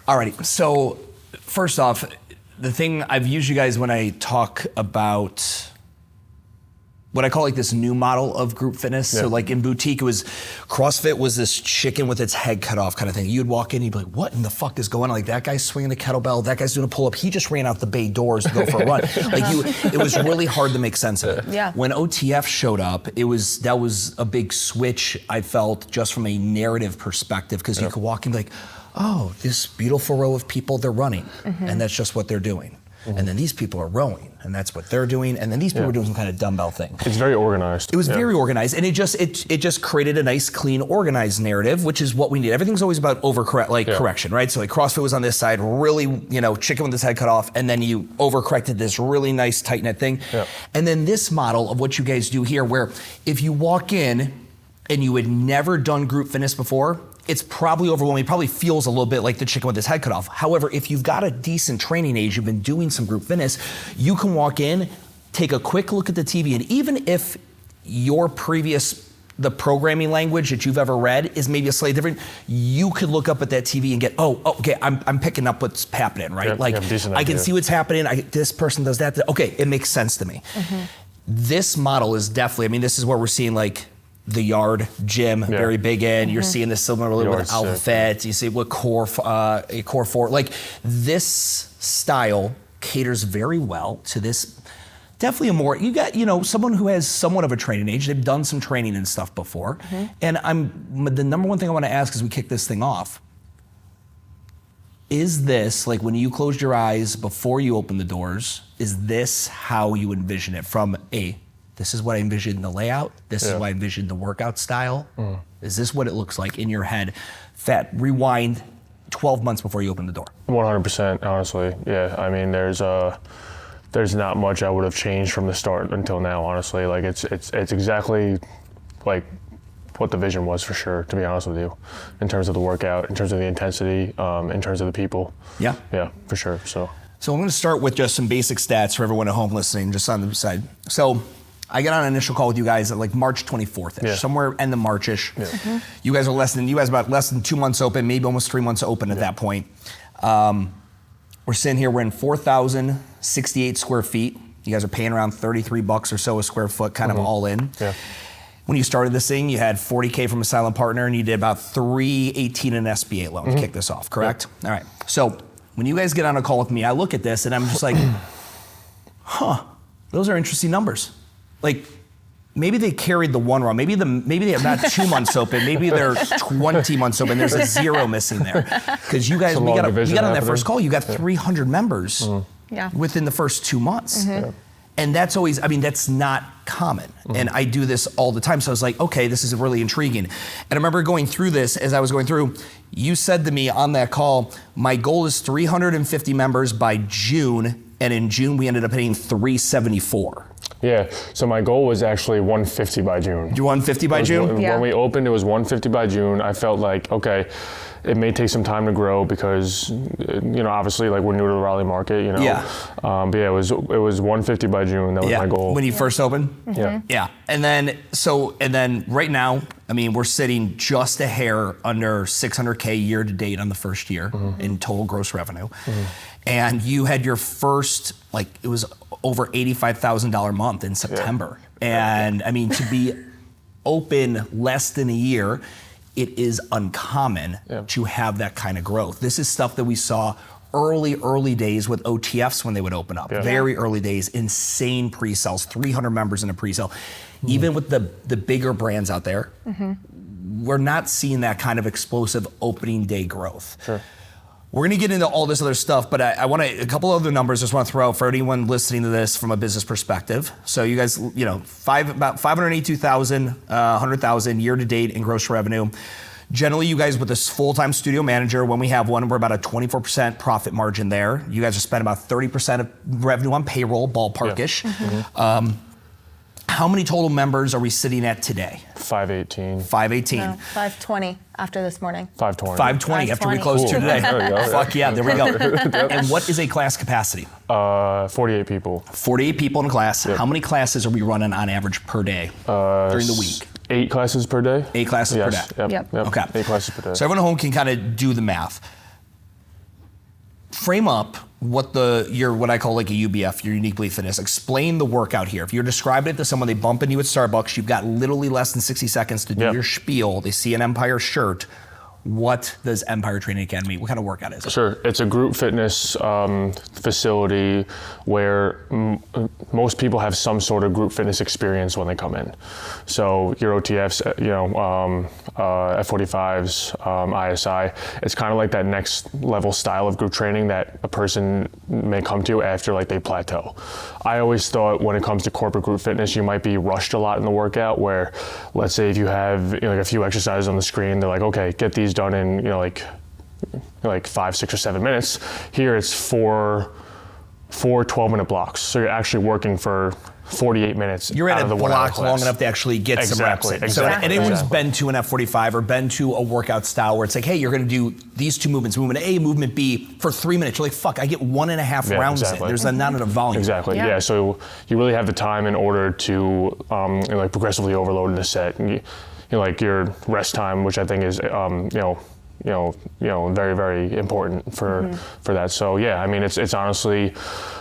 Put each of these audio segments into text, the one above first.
Alrighty, so first off, the thing I've used you guys when I talk about what I call like this new model of group fitness. Yeah. So like in boutique, CrossFit was this chicken with its head cut off kind of thing. You'd walk in, you'd be like, what in the fuck is going on? Like that guy's swinging the kettlebell, that guy's doing a pull up. He just ran out the bay doors to go for a run. It was really hard to make sense of it. Yeah. When OTF showed up, that was a big switch, I felt, just from a narrative perspective, because you could walk in and be like, oh, this beautiful row of people, they're running. And that's just what they're doing. And then these people are rowing, and that's what they're doing. And then these people are doing some kind of dumbbell thing. It's very organized. It was very organized, and it just created a nice, clean, organized narrative, which is what we need. Everything's always about correction, right? So like CrossFit was on this side, really, chicken with his head cut off, and then you overcorrected this really nice tight knit thing. Yeah. And then this model of what you guys do here, where if you walk in and you had never done group fitness before, it's probably overwhelming. It probably feels a little bit like the chicken with his head cut off. However, if you've got a decent training age, you've been doing some group fitness, you can walk in, take a quick look at the TV, and even if the programming language that you've ever read is maybe a slightly different, you could look up at that TV and get, okay, I'm picking up what's happening, right? I can see what's happening. This person does that. Okay, it makes sense to me. This model is definitely, this is where we're seeing like the Yard gym, very big in. You're seeing this similarly with Alpha Fit. You see with Core 4. Like this style caters very well to this. Definitely you got someone who has somewhat of a training age. They've done some training and stuff before. And the number one thing I want to ask as we kick this thing off, is this, like when you closed your eyes before you opened the doors, is this how you envision it from this is what I envisioned the layout. This is what I envisioned the workout style. Is this what it looks like in your head? Rewind 12 months before you open the door. 100%, honestly. Yeah, there's not much I would have changed from the start until now, honestly. Like it's exactly like what the vision was, for sure, to be honest with you, in terms of the workout, in terms of the intensity, in terms of the people. Yeah, for sure. So I'm going to start with just some basic stats for everyone at home listening, just on the side. So I got on an initial call with you guys at like March 24th-ish, somewhere end of March-ish. You guys are about less than 2 months open, maybe almost 3 months open at that point. We're sitting here, we're in 4,068 square feet. You guys are paying around $33 or so a square foot, kind of all in. When you started this thing, you had $40K from a silent partner, and you did about $318 in an SBA loan to kick this off, correct? All right. So when you guys get on a call with me, I look at this and I'm just like, those are interesting numbers. Like, maybe they carried the one wrong. Maybe they have not 2 months open. Maybe they're 20 months open. There's a zero missing there. Because you guys, we got on that first call, you got 300 members within the first 2 months. And that's always, that's not common. And I do this all the time. So I was like, okay, this is really intriguing. And I remember going through this, as I was going through, you said to me on that call, my goal is 350 members by June. And in June, we ended up hitting 374. Yeah, so my goal was actually 150 by June. 150 by June? When we opened, it was 150 by June. I felt like, okay, it may take some time to grow because, obviously, like we're new to the Raleigh market, But yeah, it was 150 by June. That was my goal. When you first opened? Yeah. And then right now, we're sitting just a hair under 600K year to date on the first year in total gross revenue. And you had your first, it was over $85,000 a month in September. And to be open less than a year, it is uncommon to have that kind of growth. This is stuff that we saw early days with OTFs when they would open up. Very early days, insane pre-sales, 300 members in a pre-sale. Even with the bigger brands out there, we're not seeing that kind of explosive opening day growth. Sure. We're going to get into all this other stuff, but I want a couple other numbers I just want to throw out for anyone listening to this from a business perspective. So you guys, about 582,000, 100,000 year to date in gross revenue. Generally, you guys with this full-time studio manager, when we have one, we're about a 24% profit margin there. You guys are spending about 30% of revenue on payroll, ballparkish. How many total members are we sitting at today? 518. 518. No, 520 after this morning. 520. 520 after we closed two today. There we go. Fuck yeah, there we go. And what is a class capacity? 48 people. 48 people in a class. How many classes are we running on average per day during the week? 8 classes per day. 8 classes per day. Yep. Okay. 8 classes per day. So everyone at home can kind of do the math. frame up what what I call like a UBF, your unique belief fitness. Explain the workout here. If you're describing it to someone, they bump into you at Starbucks, you've got literally less than 60 seconds to do your spiel. They see an Empire shirt. What does Empire Training Academy, what kind of workout is it? Sure, it's a group fitness facility where most people have some sort of group fitness experience when they come in. So your OTFs, F45s, ISI, it's kind of like that next level style of group training that a person may come to after like they plateau. I always thought when it comes to corporate group fitness, you might be rushed a lot in the workout where, let's say if you have like a few exercises on the screen, they're like, okay, get these done in like 5, 6, or 7 minutes. Here it's four 12-minute blocks. So you're actually working for 48 minutes. You're out at of a the 1 hour block class. long enough to actually get some reps in. So anyone's been to an F45 or been to a workout style where it's like, hey, you're going to do these two movements, movement A, movement B, for 3 minutes. You're like, fuck, I get 1.5 rounds in. There's not enough volume. Exactly. Yeah. So you really have the time in order to like progressively overload in the set. And like your rest time, which I think is very, very important for that. So yeah, I mean, it's honestly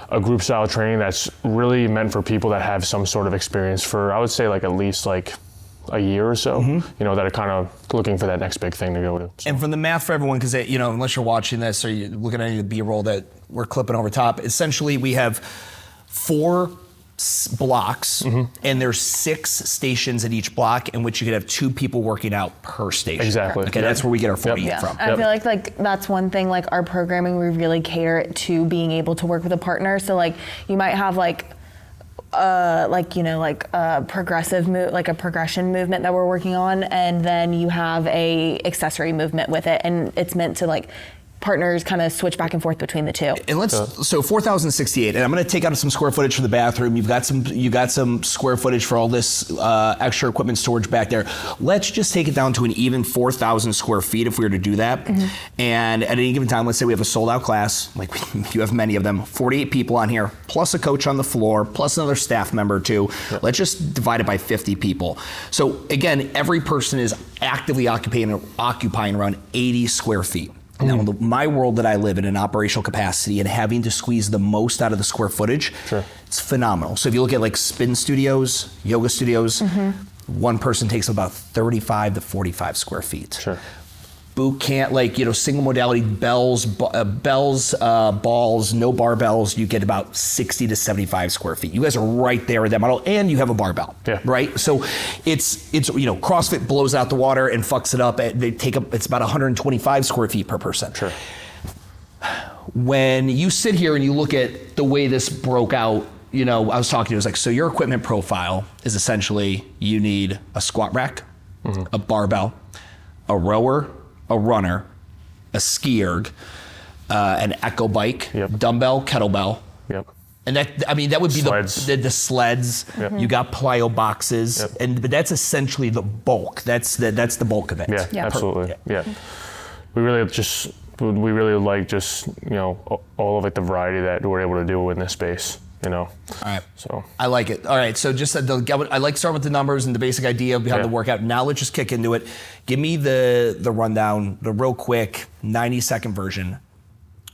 a group style training that's really meant for people that have some sort of experience for, I would say, like at least like a year or so, that are kind of looking for that next big thing to go to. So. And from the math for everyone, because unless you're watching this or you're looking at any of the B-roll that we're clipping over top, essentially we have 4 blocks, and there's 6 stations at each block in which you could have 2 people working out per station. Exactly. Okay, that's where we get our 48 from. I feel like that's one thing, like our programming, we really cater it to being able to work with a partner. So like you might have a progressive like a progression movement that we're working on, and then you have a accessory movement with it, and it's meant to like partners kind of switch back and forth between the two. And so 4,068, and I'm going to take out some square footage for the bathroom. You got some square footage for all this extra equipment storage back there. Let's just take it down to an even 4,000 square feet if we were to do that. And at any given time, let's say we have a sold out class, like you have many of them, 48 people on here, plus a coach on the floor, plus another staff member too. Let's just divide it by 50 people. So again, every person is actively occupying around 80 square feet. Now, in my world that I live in operational capacity and having to squeeze the most out of the square footage, it's phenomenal. So if you look at like spin studios, yoga studios, one person takes about 35 to 45 square feet. Boot camp, single modality bells, balls, no barbells, you get about 60 to 75 square feet. You guys are right there with that model, and you have a barbell, right? So it's CrossFit blows out the water and fucks it up. It's about 125 square feet per person. When you sit here and you look at the way this broke out, I was talking to you, it was like, so your equipment profile is essentially you need a squat rack, a barbell, a rower, a runner, a ski erg, an echo bike, dumbbell, kettlebell. And that would be sleds. the sleds. You got plyo boxes, but that's essentially the bulk. That's the bulk of it. Absolutely. We really like just all of it, the variety that we're able to do in this space. All right. So I like it. All right. So just I like to start with the numbers and the basic idea behind the workout. Now let's just kick into it. Give me the rundown, the real quick 90-second version.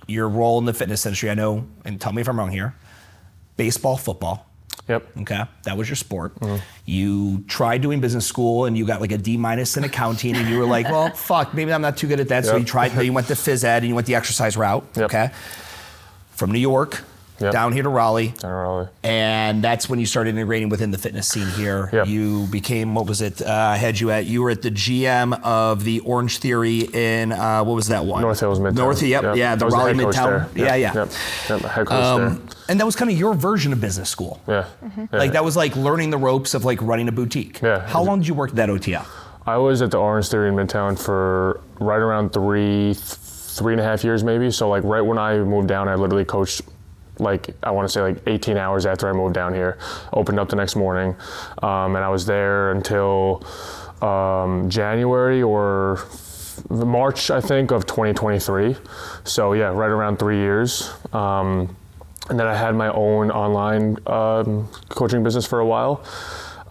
Your role in the fitness industry, I know, and tell me if I'm wrong here. Baseball, football. Okay. That was your sport. You tried doing business school and you got like a D- in accounting, and you were like, well, fuck, maybe I'm not too good at that. So you tried. You went to phys ed and you went the exercise route. Okay. From New York. Down here to Raleigh. And that's when you started integrating within the fitness scene here. You became, what was it? You were at the GM of the Orange Theory in, what was that one? North Hills Midtown. The Raleigh Midtown. Head coach there. And that was kind of your version of business school. Like that was like learning the ropes of like running a boutique. How long did you work at that OTF? I was at the Orange Theory in Midtown for right around 3.5 years maybe. So like right when I moved down, I literally coached I want to say 18 hours after I moved down here, opened up the next morning. And I was there until January or March, I think, of 2023. So yeah, right around 3 years. And then I had my own online coaching business for a while.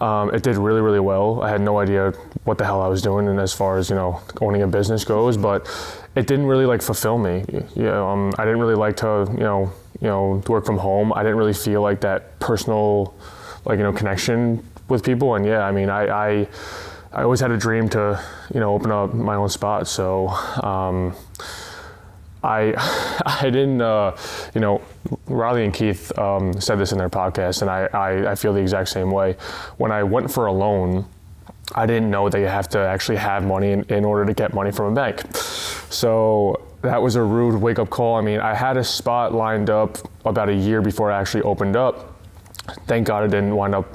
It did really, really well. I had no idea what the hell I was doing, and as far as owning a business goes, but it didn't really like fulfill me. I didn't really like to work from home. I didn't really feel like that personal connection with people. And yeah, I mean, I always had a dream to open up my own spot. So I didn't, Riley and Keith said this in their podcast, and I feel the exact same way. When I went for a loan, I didn't know that you have to actually have money in order to get money from a bank. So that was a rude wake-up call. I mean, I had a spot lined up about a year before I actually opened up. Thank God it didn't wind up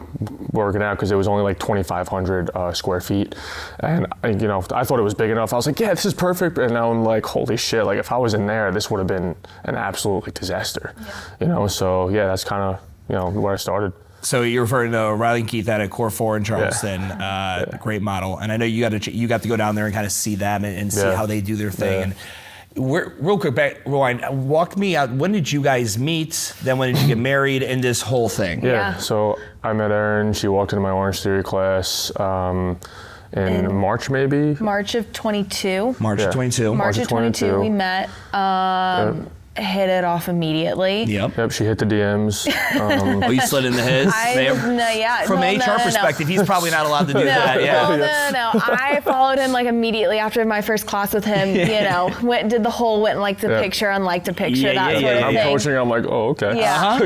working out because it was only like 2,500 square feet. And I thought it was big enough. I was like, yeah, this is perfect. And now I'm like, holy shit, like if I was in there, this would have been an absolute disaster. Yeah. So yeah, that's kind of, where I started. So you're referring to Riley and Keith at a Core 4 in Charleston, great model. And I know you got to go down there and kind of see them and see how they do their thing. And real quick, rewind, walk me out. When did you guys meet? Then when did you get married and this whole thing? Yeah. So I met Erin. She walked into my Orange Theory class in March, maybe? March of 22. March of 22, we met. Hit it off immediately. Yep, she hit the DMs. You slid into his? From an HR perspective, he's probably not allowed to do that. No. I followed him immediately after my first class with him, went and liked the picture, unliked a picture, that sort of thing. I'm coaching, I'm like, oh, okay. Yeah.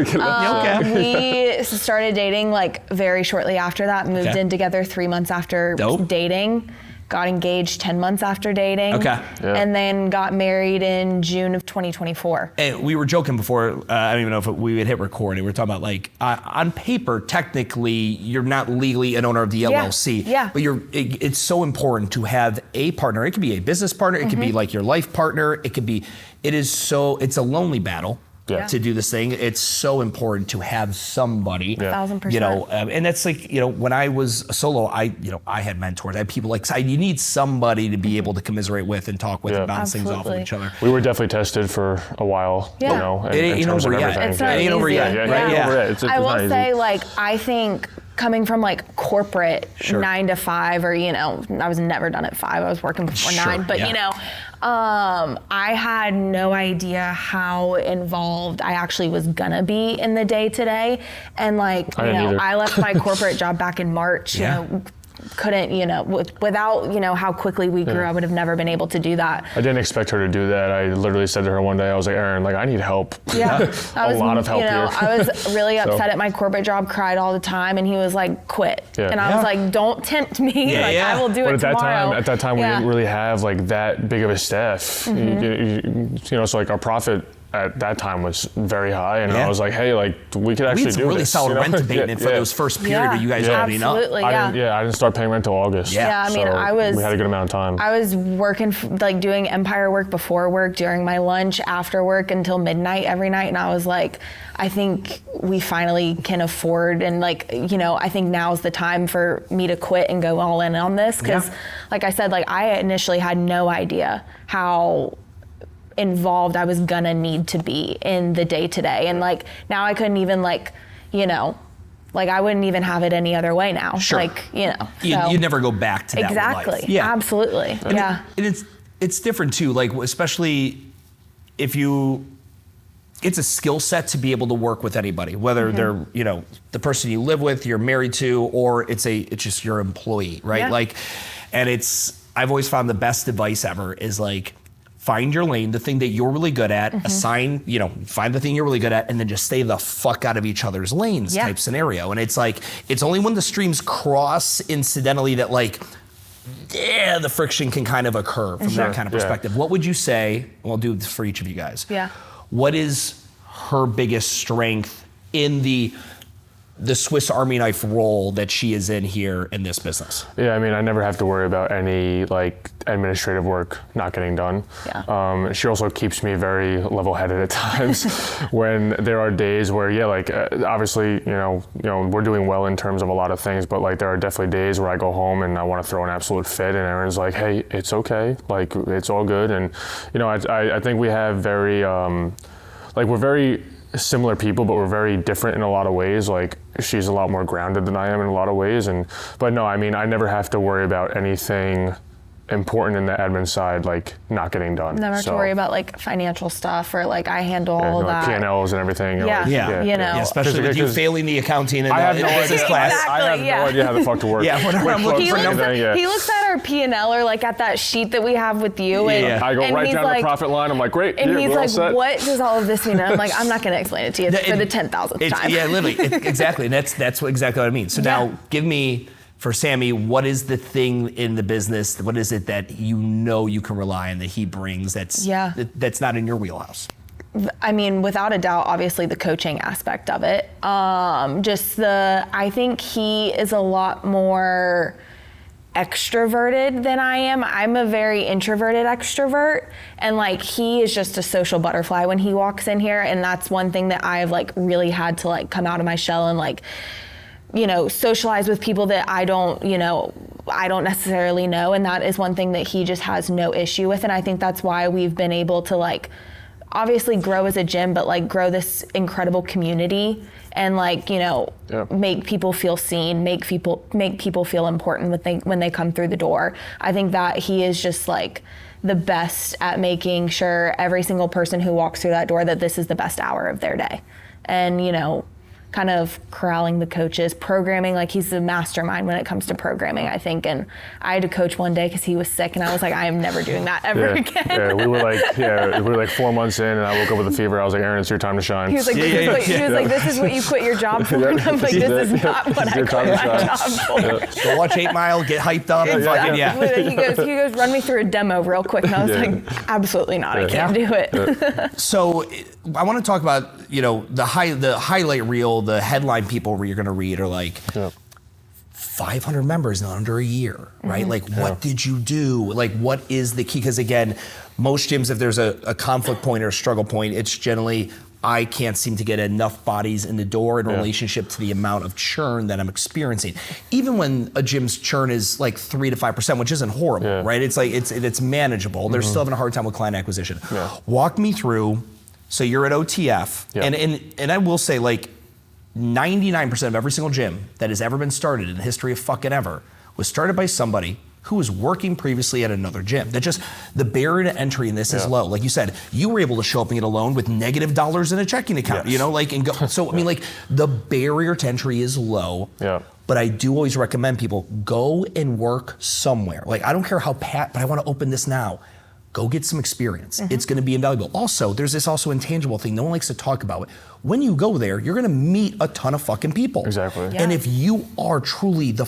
We started dating very shortly after that, moved in together 3 months after dating. Got engaged 10 months after dating. And then got married in June of 2024. And we were joking before, I don't even know if we would hit record, and we were talking about on paper, technically, you're not legally an owner of the LLC. But it's so important to have a partner. It could be a business partner, it could be your life partner, it's a lonely battle. To do this thing, it's so important to have somebody. 1,000%. And that's when I was a solo, I had mentors. I had people you need somebody to be able to commisserate with and talk with and bounce things off of each other. We were definitely tested for a while. It ain't over yet. It's not ain't over yet. I will say, I think coming from corporate 9 to 5, or I was never done at 5. I was working before 9, but I had no idea how involved I actually was gonna be in the day to day, and I left my corporate job back in March. Couldn't, without, how quickly we grew, I would have never been able to do that. I didn't expect her to do that. I literally said to her one day, I was like, Erin, I need help. A lot of help here. I was really upset at my corporate job, cried all the time, and he was like, quit. And I was like, don't tempt me. I will do it tomorrow. At that time, we didn't really have that big of a staff. So our profit at that time was very high, and I was like, hey, we could actually do this. We had really solid rent abatement for those first period of you guys opening up. I didn't start paying rent till August. We had a good amount of time. I was working, doing Empire work before work, during my lunch, after work, until midnight every night, and I was like, I think we finally can afford, and I think now's the time for me to quit and go all in on this, because like I said, I initially had no idea how involved I was gonna need to be in the day to day, and now I couldn't even I wouldn't even have it any other way now. You'd never go back to that life. Absolutely. And it's different too, especially if it's a skill set to be able to work with anybody, whether they're the person you live with, you're married to, or it's just your employee, right? And I've always found the best advice ever is find your lane, the thing that you're really good at, find the thing you're really good at, and then just stay the fuck out of each other's lanes type scenario. And it's it's only when the streams cross incidentally that the friction can kind of occur from that kind of perspective. What would you say, and I'll do this for each of you guys. What is her biggest strength in the Swiss Army knife role that she is in here in this business? I never have to worry about any administrative work not getting done. She also keeps me very level-headed at times when there are days where obviously we're doing well in terms of a lot of things, but there are definitely days where I go home and I want to throw an absolute fit, and Erin's like, hey, it's okay, it's all good. And I think we have very we're very similar people, but we're very different in a lot of ways. Like she's a lot more grounded than I am in a lot of ways. But no, I mean, I never have to worry about anything important in the admin side, like not getting done. Never have to worry about like financial stuff or like I handle all like that. P&Ls and everything. Yeah, like, you know. Yeah, especially with you failing the accounting and I have no business idea. class. Exactly, I have no idea how the fuck to work. Yeah, whenever I'm looking He for looks, numbers. at, he looks at our P&L or like at that sheet that we have with you. And, Yeah. I go and right he's down like, the profit line. I'm like, great. And here, he's we're all like, set. what does all of this mean? And I'm like, I'm not going to explain it to you for the 10,000th time. Yeah, literally, exactly. And that's exactly what I mean. So now give me, for Sammy, what is the thing in the business? What is it that you know you can rely on that he brings that's not in your wheelhouse? I mean, without a doubt, obviously the coaching aspect of it. I think he is a lot more extroverted than I am. I'm a very introverted extrovert, and like he is just a social butterfly when he walks in here, and that's one thing that I've like really had to like come out of my shell and like, you know, socialize with people that I don't necessarily know. And that is one thing that he just has no issue with. And I think that's why we've been able to like, obviously grow as a gym, but like grow this incredible community and like, you know, make people feel seen, make people feel important when they come through the door. I think that he is just like the best at making sure every single person who walks through that door that this is the best hour of their day. And, you know, kind of corralling the coaches, programming, like he's the mastermind when it comes to programming, I think. And I had to coach one day because he was sick and I was like, I am never doing that ever again. Yeah, we were like 4 months in and I woke up with a fever. I was like, Erin, it's your time to shine. He was like, this is what you quit your job for. And I'm like, this is not what I quit my job for. Go watch 8 Mile, get hyped up. He goes, run me through a demo real quick. And I was like, absolutely not. I can't do it. So I want to talk about, you know, the highlight reel, the headline people you're going to read are like 500 members in under a year, right? Like, what did you do? Like, what is the key? Because again, most gyms, if there's a conflict point or a struggle point, it's generally, I can't seem to get enough bodies in the door in relationship to the amount of churn that I'm experiencing. Even when a gym's churn is like 3 to 5%, which isn't horrible, right? It's like, it's manageable. They're still having a hard time with client acquisition. Walk me through, so you're at OTF, and I will say, like, 99% of every single gym that has ever been started in the history of fucking ever was started by somebody who was working previously at another gym. That just, the barrier to entry in this is low. Like you said, you were able to show up and get a loan with negative dollars in a checking account, you know, like, and go. So, I mean, like, the barrier to entry is low. But I do always recommend people go and work somewhere. Like, I don't care how but I want to open this now. Go get some experience. It's going to be invaluable. Also, there's this also intangible thing no one likes to talk about. When you go there, you're going to meet a ton of fucking people. Exactly. And if you are truly the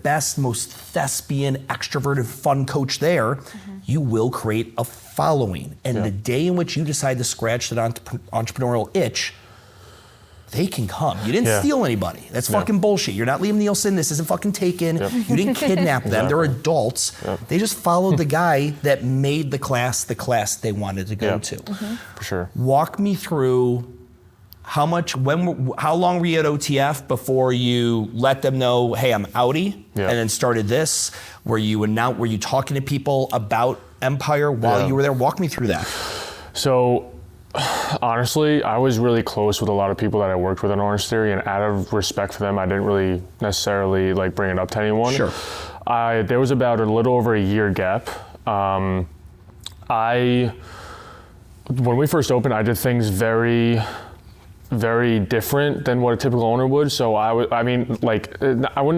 best, most thespian, extroverted, fun coach there, you will create a following. And the day in which you decide to scratch that entrepreneurial itch, they can come. You didn't steal anybody. That's fucking bullshit. You're not Liam Nielsen. This isn't fucking Taken. You didn't kidnap them. They're adults. They just followed the guy that made the class they wanted to go to. For sure. Walk me through how long were you at OTF before you let them know, hey, I'm outie, and then started this? Were you talking to people about Empire while you were there? Walk me through that. So, honestly, I was really close with a lot of people that I worked with on Orange Theory, and out of respect for them, I didn't really necessarily like bring it up to anyone. Sure. There was about a little over a year gap. When we first opened, I did things very, very different than what a typical owner would. So I wouldn't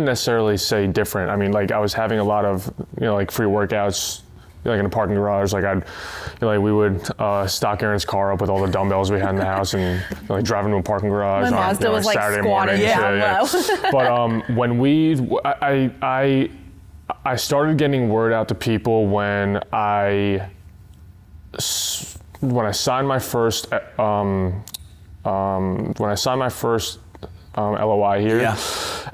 necessarily say different. I mean, like, I was having a lot of, you know, like free workouts, like in a parking garage. Like we would stock Erin's car up with all the dumbbells we had in the house and like drive into a parking garage. My Mazda was like Saturday squatted down low. But when I started getting word out to people when I signed my first LOI here,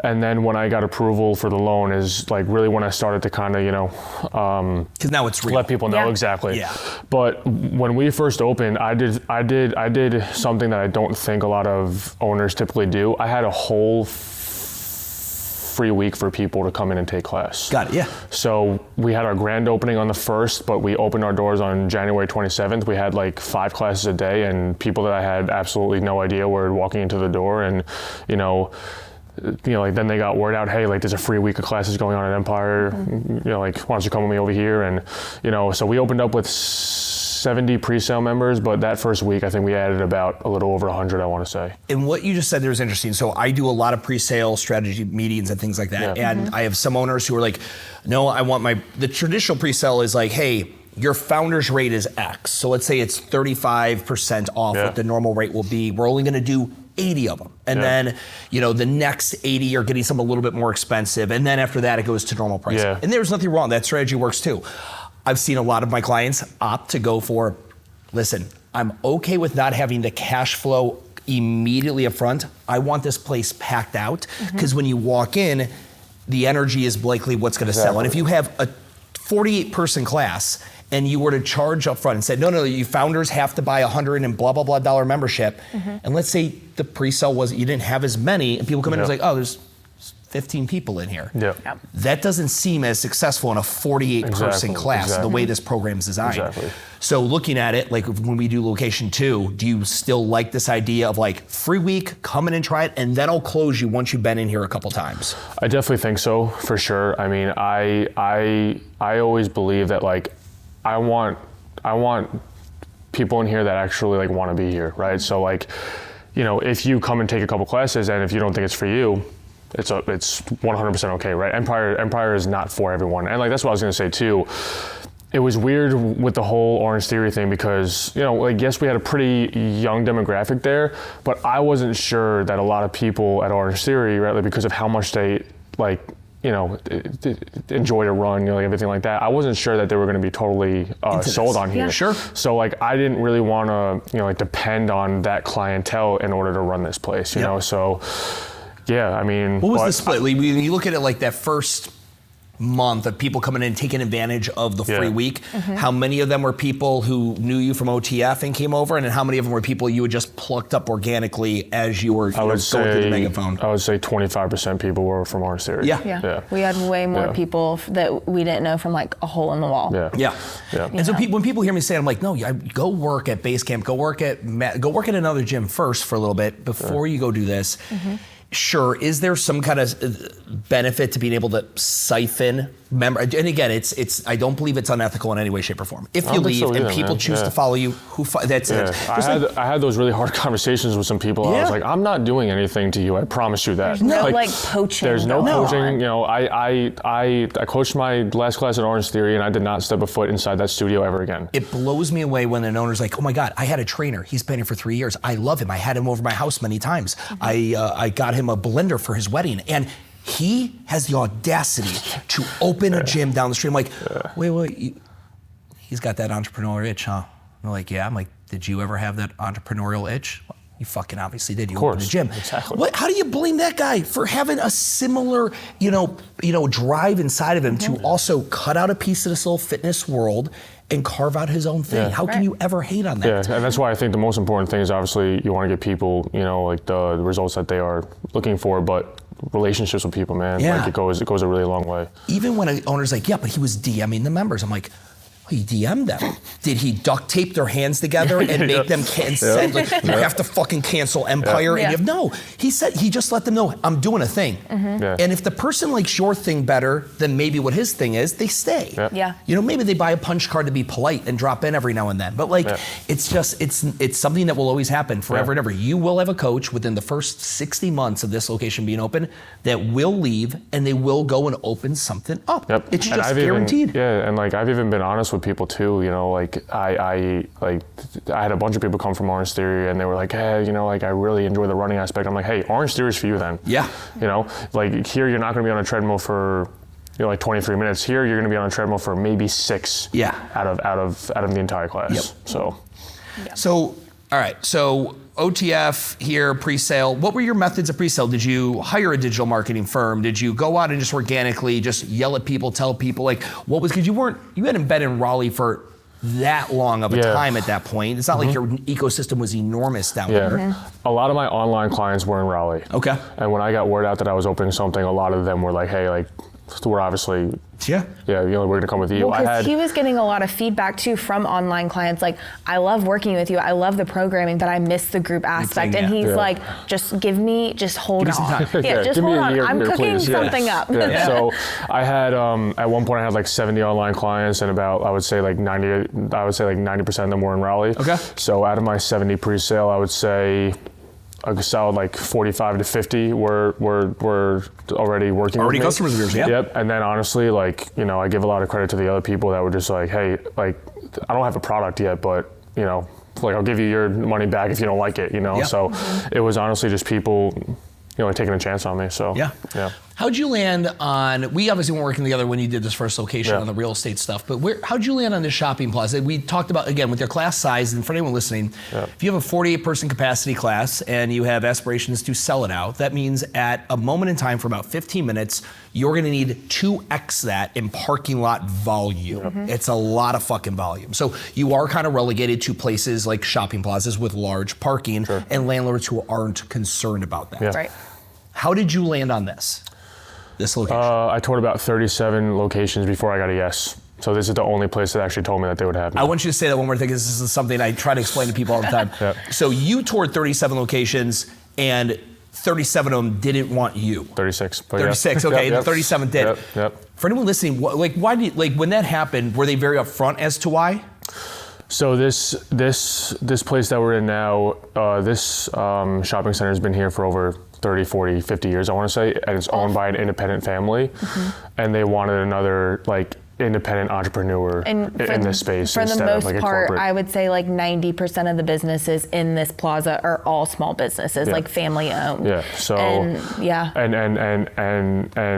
and then when I got approval for the loan is like really when I started to kind of, you know, because now it's real. Let people know exactly. But when we first opened, I did something that I don't think a lot of owners typically do. I had a whole free week for people to come in and take class. Got it, yeah. So we had our grand opening on the 1st, but we opened our doors on January 27th. We had like 5 classes a day, and people that I had absolutely no idea were walking into the door, and like then they got word out, hey, like there's a free week of classes going on at Empire, like why don't you come with me over here? And so we opened up with 70 pre-sale members, but that first week I think we added about a little over 100, I want to say. And what you just said there was interesting. So I do a lot of pre-sale strategy meetings and things like that. Yeah. And I have some owners who are like, no, I want the traditional pre-sale is like, hey, your founder's rate is X. So let's say it's 35% off what the normal rate will be. We're only going to do 80 of them. And then, the next 80 are getting some a little bit more expensive. And then after that, it goes to normal price. Yeah. And there's nothing wrong. That strategy works too. I've seen a lot of my clients opt to go for, listen, I'm okay with not having the cash flow immediately up front. I want this place packed out, because when you walk in, the energy is likely what's going to sell. And if you have a 48-person class and you were to charge up front and said, no, you founders have to buy $100 and blah, blah, blah dollar membership. And let's say the pre-sale you didn't have as many, and people come in and it's like, oh, there's 15 people in here. That doesn't seem as successful in a 48-person class, the way this program is designed. So looking at it, like when we do location 2, do you still like this idea of like free week, come in and try it, and then I'll close you once you've been in here a couple times? I definitely think so, for sure. I mean, I always believe that like I want people in here that actually like want to be here, right? So like, if you come and take a couple classes and if you don't think it's for you, it's 100% okay, right? Empire is not for everyone. And like that's what I was gonna say too. It was weird with the whole Orange Theory thing because, yes, we had a pretty young demographic there, but I wasn't sure that a lot of people at Orange Theory, right, like because of how much they enjoy to run, like everything like that. I wasn't sure that they were going to be totally sold on here. Yeah. Sure. So like I didn't really want to, depend on that clientele in order to run this place, you know. So yeah, I mean, what was the split? When you look at it like that first month of people coming in and taking advantage of the free week, how many of them were people who knew you from OTF and came over, and then how many of them were people you had just plucked up organically as you were going through the megaphone? I would say 25% people were from Orange Theory. Yeah. We had way more people that we didn't know from like a hole in the wall. Yeah. And so when people hear me say, I'm like, no, go work at Base Camp, go work at another gym first for a little bit before you go do this. Sure, is there some kind of benefit to being able to siphon member? And again, it's I don't believe it's unethical in any way, shape, or form. If you leave and people choose to follow you, that's it. I had those really hard conversations with some people. I was like, I'm not doing anything to you. I promise you that. There's no poaching. There's no poaching. On. I coached my last class at Orange Theory, and I did not step a foot inside that studio ever again. It blows me away when an owner's like, oh my God, I had a trainer. He's been here for 3 years. I love him. I had him over my house many times. I got him a blender for his wedding, and he has the audacity to open a gym down the street. I'm like, wait, he's got that entrepreneurial itch, huh? I'm like, yeah. I'm like, did you ever have that entrepreneurial itch? Well, you fucking obviously did. You opened a gym. Exactly. How do you blame that guy for having a similar, drive inside of him to also cut out a piece of this little fitness world and carve out his own thing? How can you ever hate on that? Yeah, and that's why I think the most important thing is obviously you want to get people, like the results that they are looking for, but relationships with people, man, like it goes a really long way. Even when an owner's like, but he was DMing the members. I'm like, he DM'd them. Did he duct tape their hands together and make them send, you have to fucking cancel Empire? And no, he just let them know, I'm doing a thing. And if the person likes your thing better than maybe what his thing is, they stay. Maybe they buy a punch card to be polite and drop in every now and then. But it's something that will always happen forever and ever. You will have a coach within the first 60 months of this location being open that will leave and they will go and open something up. It's just guaranteed. And I've even been honest with people too, I had a bunch of people come from Orange Theory and they were like, hey, I really enjoy the running aspect. I'm like, hey, Orange Theory is for you then. Here you're not going to be on a treadmill for 23 minutes. Here you're going to be on a treadmill for maybe 6 out of the entire class. So all right, so OTF here, pre-sale. What were your methods of pre-sale? Did you hire a digital marketing firm? Did you go out and just organically just yell at people, tell people, what was, because you hadn't been in Raleigh for that long of a time at that point. It's not like your ecosystem was enormous down there. A lot of my online clients were in Raleigh. Okay. And when I got word out that I was opening something, a lot of them were like, hey, like, we're obviously, we're going to come with you. Well, because he was getting a lot of feedback too from online clients. Like, I love working with you. I love the programming, but I miss the group aspect. And he's like, just hold on. Just hold on. I'm cooking something up. So I had, at one point I had like 70 online clients, and about, I would say like 90% of them were in Raleigh. Okay. So out of my 70 pre-sale, I would say a solid like 45 to 50 were already working with me. Customers of yours, Yep. And then honestly, like, I give a lot of credit to the other people that were just like, hey, like, I don't have a product yet, but, like, I'll give you your money back if you don't like it, So it was honestly just people, taking a chance on me. So yeah. How'd you land on, we obviously weren't working together when you did this first location on the real estate stuff, but how'd you land on this shopping plaza? We talked about, again, with your class size, and for anyone listening, if you have a 48-person capacity class and you have aspirations to sell it out, that means at a moment in time for about 15 minutes, you're gonna need 2x that in parking lot volume. It's a lot of fucking volume. So you are kind of relegated to places like shopping plazas with large parking and landlords who aren't concerned about that. Right. How did you land on this location? I toured about 37 locations before I got a yes. So this is the only place that actually told me that they would have me. I want you to say that one more thing, because this is something I try to explain to people all the time. So you toured 37 locations, and 37 of them didn't want you. 36. 36, okay, and 37 did. For anyone listening, why did, when that happened, were they very upfront as to why? So this place that we're in now, this shopping center has been here for over 30, 40, 50 years, I want to say, and it's owned by an independent family, and they wanted another like independent entrepreneur in this space instead of like a corporate. For the most part, I would say like 90% of the businesses in this plaza are all small businesses, like family owned. So and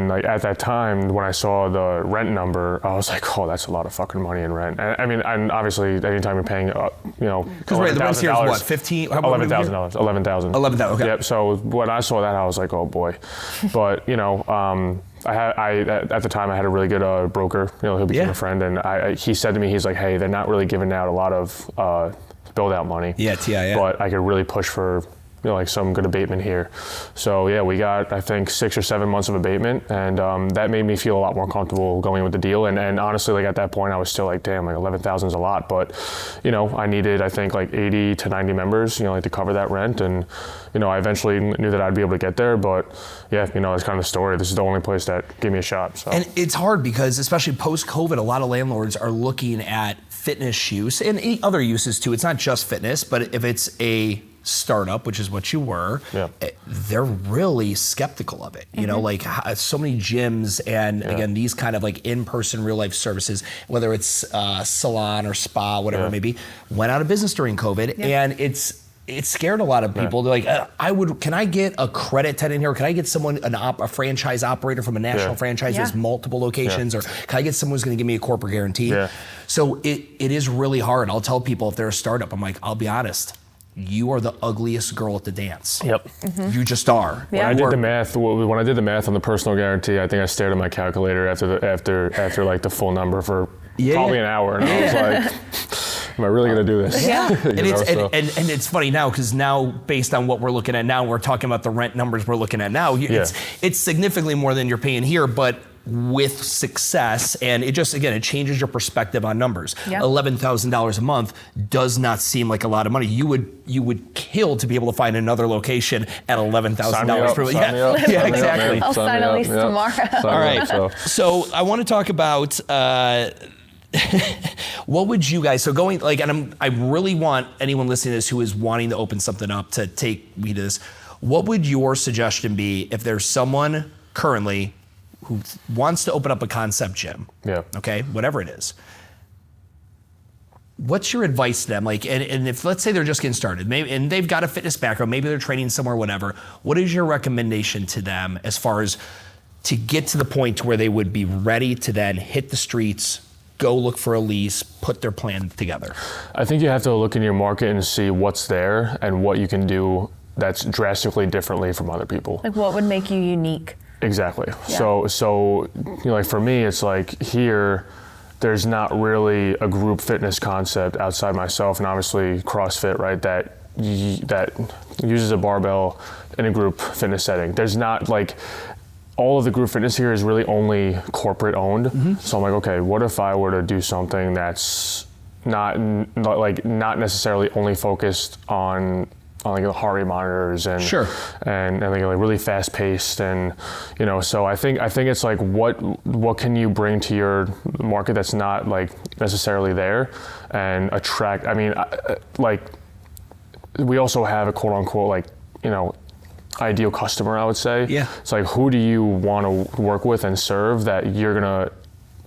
like at that time when I saw the rent number, I was like, oh, that's a lot of fucking money in rent. And I mean, and obviously anytime you're paying, because the rent here is what, $11,000. $11,000. $11,000. Okay. Yep. So when I saw that, I was like, oh boy. But at the time I had a really good broker, who became a friend, and he said to me, he's like, hey, they're not really giving out a lot of build out money. TIA. But I could really push for like some good abatement here. So we got, I think, 6 or 7 months of abatement, and that made me feel a lot more comfortable going with the deal. And honestly, like at that point, I was still like, damn, like 11,000 is a lot, but I needed, I think, like 80 to 90 members, like to cover that rent. And I eventually knew that I'd be able to get there, but that's kind of the story. This is the only place that gave me a shot. So. And it's hard because, especially post-COVID, a lot of landlords are looking at fitness use and other uses too. It's not just fitness, but if it's a startup, which is what you were, they're really skeptical of it. Like so many gyms and again, these kind of like in-person real life services, whether it's salon or spa, whatever it may be, went out of business during COVID, and it scared a lot of people. They're like, can I get a credit tenant here? Can I get someone, a franchise operator from a national franchise who has multiple locations? Or can I get someone who's gonna give me a corporate guarantee? So it is really hard. I'll tell people if they're a startup, I'm like, I'll be honest, you are the ugliest girl at the dance. You just are. When I did the math on the personal guarantee, I think I stared at my calculator after like the full number for probably an hour, and I was like, am I really going to do this? And it's funny now, because now, based on what we're looking at now, we're talking about the rent numbers we're looking at now. It's significantly more than you're paying here, but with success, and it just, again, it changes your perspective on numbers. $11,000 a month does not seem like a lot of money. You would kill to be able to find another location at $11,000 per month. Yeah, exactly. I'll sign at least tomorrow. All right. So I want to talk about what would you guys, so going, like, and I really want anyone listening to this who is wanting to open something up to take me to this. What would your suggestion be if there's someone currently who wants to open up a concept gym? Okay, whatever it is. What's your advice to them? Like, and if, let's say they're just getting started, maybe, and they've got a fitness background, maybe they're training somewhere, whatever. What is your recommendation to them as far as to get to the point where they would be ready to then hit the streets, go look for a lease, put their plan together? I think you have to look in your market and see what's there and what you can do that's drastically differently from other people. Like, what would make you unique? Exactly. So like for me, it's like here, there's not really a group fitness concept outside myself and obviously CrossFit, right, that uses a barbell in a group fitness setting. There's not like, all of the group fitness here is really only corporate owned. So I'm like, okay, what if I were to do something that's not necessarily only focused on like the heart rate monitors and and like really fast paced, and so I think it's like what can you bring to your market that's not like necessarily there and attract. I mean, like we also have a quote unquote like ideal customer, I would say. Yeah. It's like, who do you want to work with and serve that you're gonna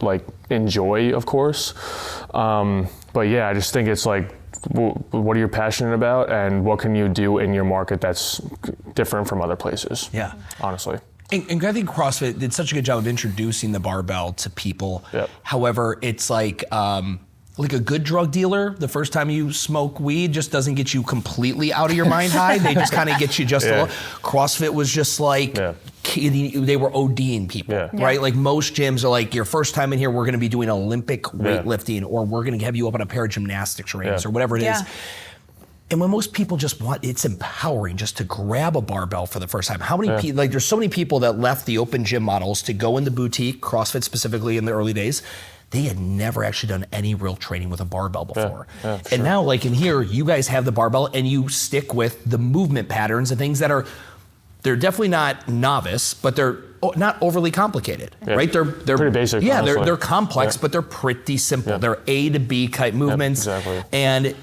like enjoy, of course. But yeah, I just think it's like, what are you passionate about, and what can you do in your market that's different from other places? Yeah, honestly. And I think CrossFit did such a good job of introducing the barbell to people. Yep. However, it's like a good drug dealer, the first time you smoke weed just doesn't get you completely out of your mind high. They just kind of get you just a little. CrossFit was just like, they were ODing people, right? Like most gyms are like, your first time in here, we're going to be doing Olympic weightlifting, or we're going to have you up on a pair of gymnastics rings or whatever it is. And when most people just want, it's empowering just to grab a barbell for the first time. How many people, like there's so many people that left the open gym models to go in the boutique, CrossFit specifically in the early days, they had never actually done any real training with a barbell before. And now like in here, you guys have the barbell and you stick with the movement patterns and things that are, they're definitely not novice, but they're not overly complicated, right? They're pretty basic. Yeah, they're complex, but they're pretty simple. They're A to B type movements. And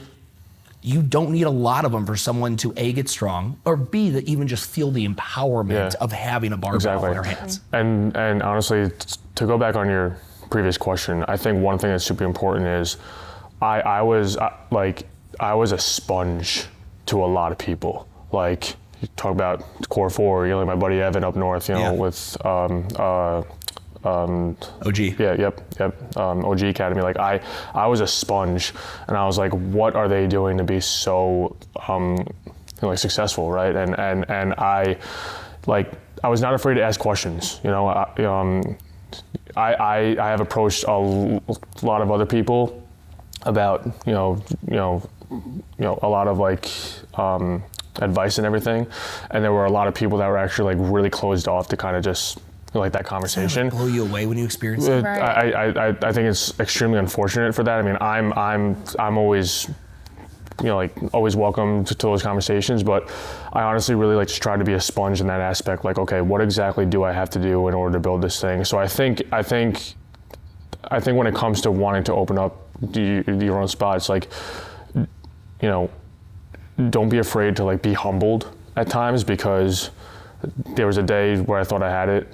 you don't need a lot of them for someone to A, get strong, or B, to even just feel the empowerment of having a barbell in their hands. And honestly, to go back on your previous question, I think one thing that's super important is I was a sponge to a lot of people. Like you talk about Core 4, like my buddy Evan up north, with OG. OG Academy. Like I was a sponge, and I was like, what are they doing to be so like successful, right? And I was not afraid to ask questions. I have approached a lot of other people about a lot of like advice and everything, and there were a lot of people that were actually like really closed off to kind of just like that conversation. Does that blow you away when you experience it? I think it's extremely unfortunate for that. I mean, I'm always always welcome to those conversations, but I honestly really like to try to be a sponge in that aspect. Like, okay, what exactly do I have to do in order to build this thing? So I think when it comes to wanting to open up your own spot, it's like, don't be afraid to like be humbled at times, because there was a day where I thought I had it,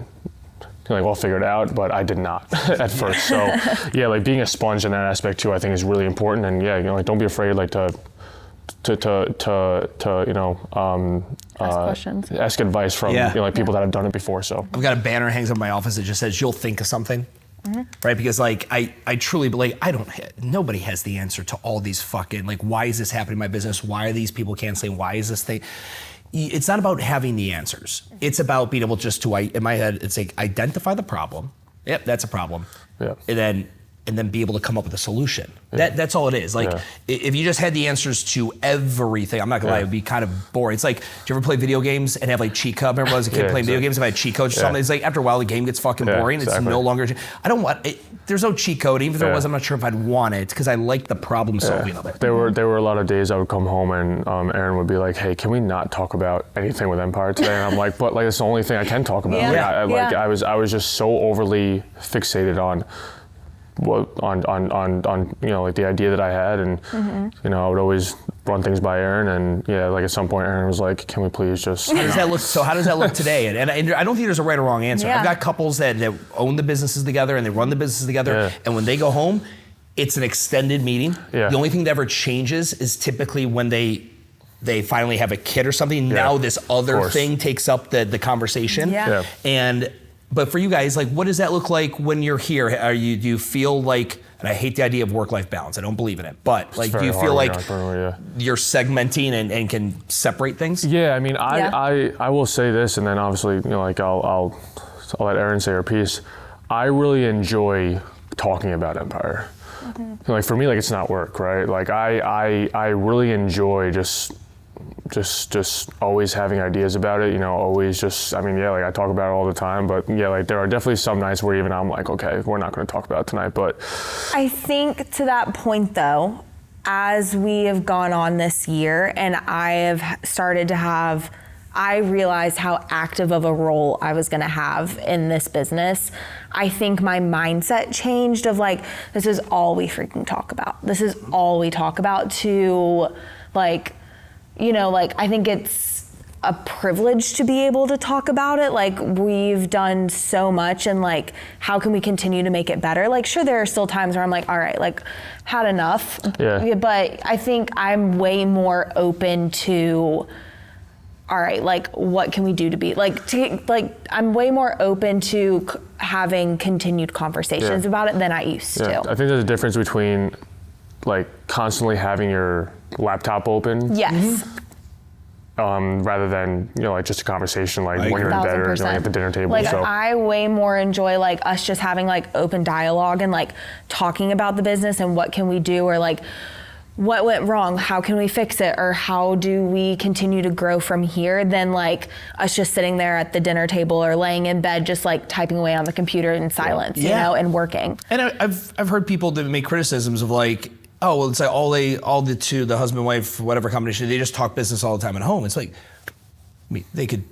like, well, figure it out, but I did not at first. So yeah, like being a sponge in that aspect too, I think is really important. And yeah, like don't be afraid like to ask questions, ask advice from like people that have done it before. So I've got a banner hangs up in my office that just says, "You'll think of something." Right? Because like I truly believe nobody has the answer to all these fucking, like, why is this happening in my business? Why are these people canceling? Why is this thing? It's not about having the answers. It's about being able just to, in my head, it's like identify the problem. Yep, that's a problem. Yeah. And then be able to come up with a solution. Yeah. That's all it is. Like if you just had the answers to everything, I'm not gonna lie, it would be kind of boring. It's like, do you ever play video games and have like cheat codes? Remember when I was a kid playing video games, if I had cheat codes or something? It's like after a while the game gets fucking boring. It's no longer, I don't want it. There's no cheat code. Even if there was, I'm not sure if I'd want it, because I like the problem solving of it. There were a lot of days I would come home and Erin would be like, hey, can we not talk about anything with Empire today? And I'm like, but like it's the only thing I can talk about. I was just so overly fixated on like the idea that I had, and I would always run things by Erin, and like at some point Erin was like, can we please just how does that look? So how does that look today? And I don't think there's a right or wrong answer. I've got couples that own the businesses together and they run the businesses together, and when they go home, it's an extended meeting. The only thing that ever changes is typically when they finally have a kid or something. Now this other thing takes up the conversation. But for you guys, like, what does that look like when you're here? Do you feel like, and I hate the idea of work-life balance, I don't believe in it, but like, do you feel like you're segmenting and can separate things? Yeah, I mean, I will say this, and then obviously, like I'll let Erin say her piece. I really enjoy talking about Empire. Like for me, like it's not work, right? Like I really enjoy just always having ideas about it, always just, I mean, yeah, like I talk about it all the time, but yeah, like there are definitely some nights where even I'm like, okay, we're not going to talk about it tonight, but. I think to that point though, as we have gone on this year and I have started to have, I realized how active of a role I was gonna have in this business. I think my mindset changed of like, this is all we freaking talk about. This is all we talk about to like, I think it's a privilege to be able to talk about it. Like we've done so much and like, how can we continue to make it better? Like, sure, there are still times where I'm like, all right, like had enough. Yeah. But I think I'm way more open to, all right, like what can we do to be I'm way more open to having continued conversations about it than I used to. I think there's a difference between like constantly having your laptop open. Yes. Rather than, like just a conversation like when you're in bed or at the dinner table. Like so. I way more enjoy like us just having like open dialogue and like talking about the business and what can we do or like what went wrong, how can we fix it, or how do we continue to grow from here than like us just sitting there at the dinner table or laying in bed just like typing away on the computer in silence, and working. And I've heard people that make criticisms of like, oh, well, it's like the husband, wife, whatever combination, they just talk business all the time at home. It's like, I mean, they could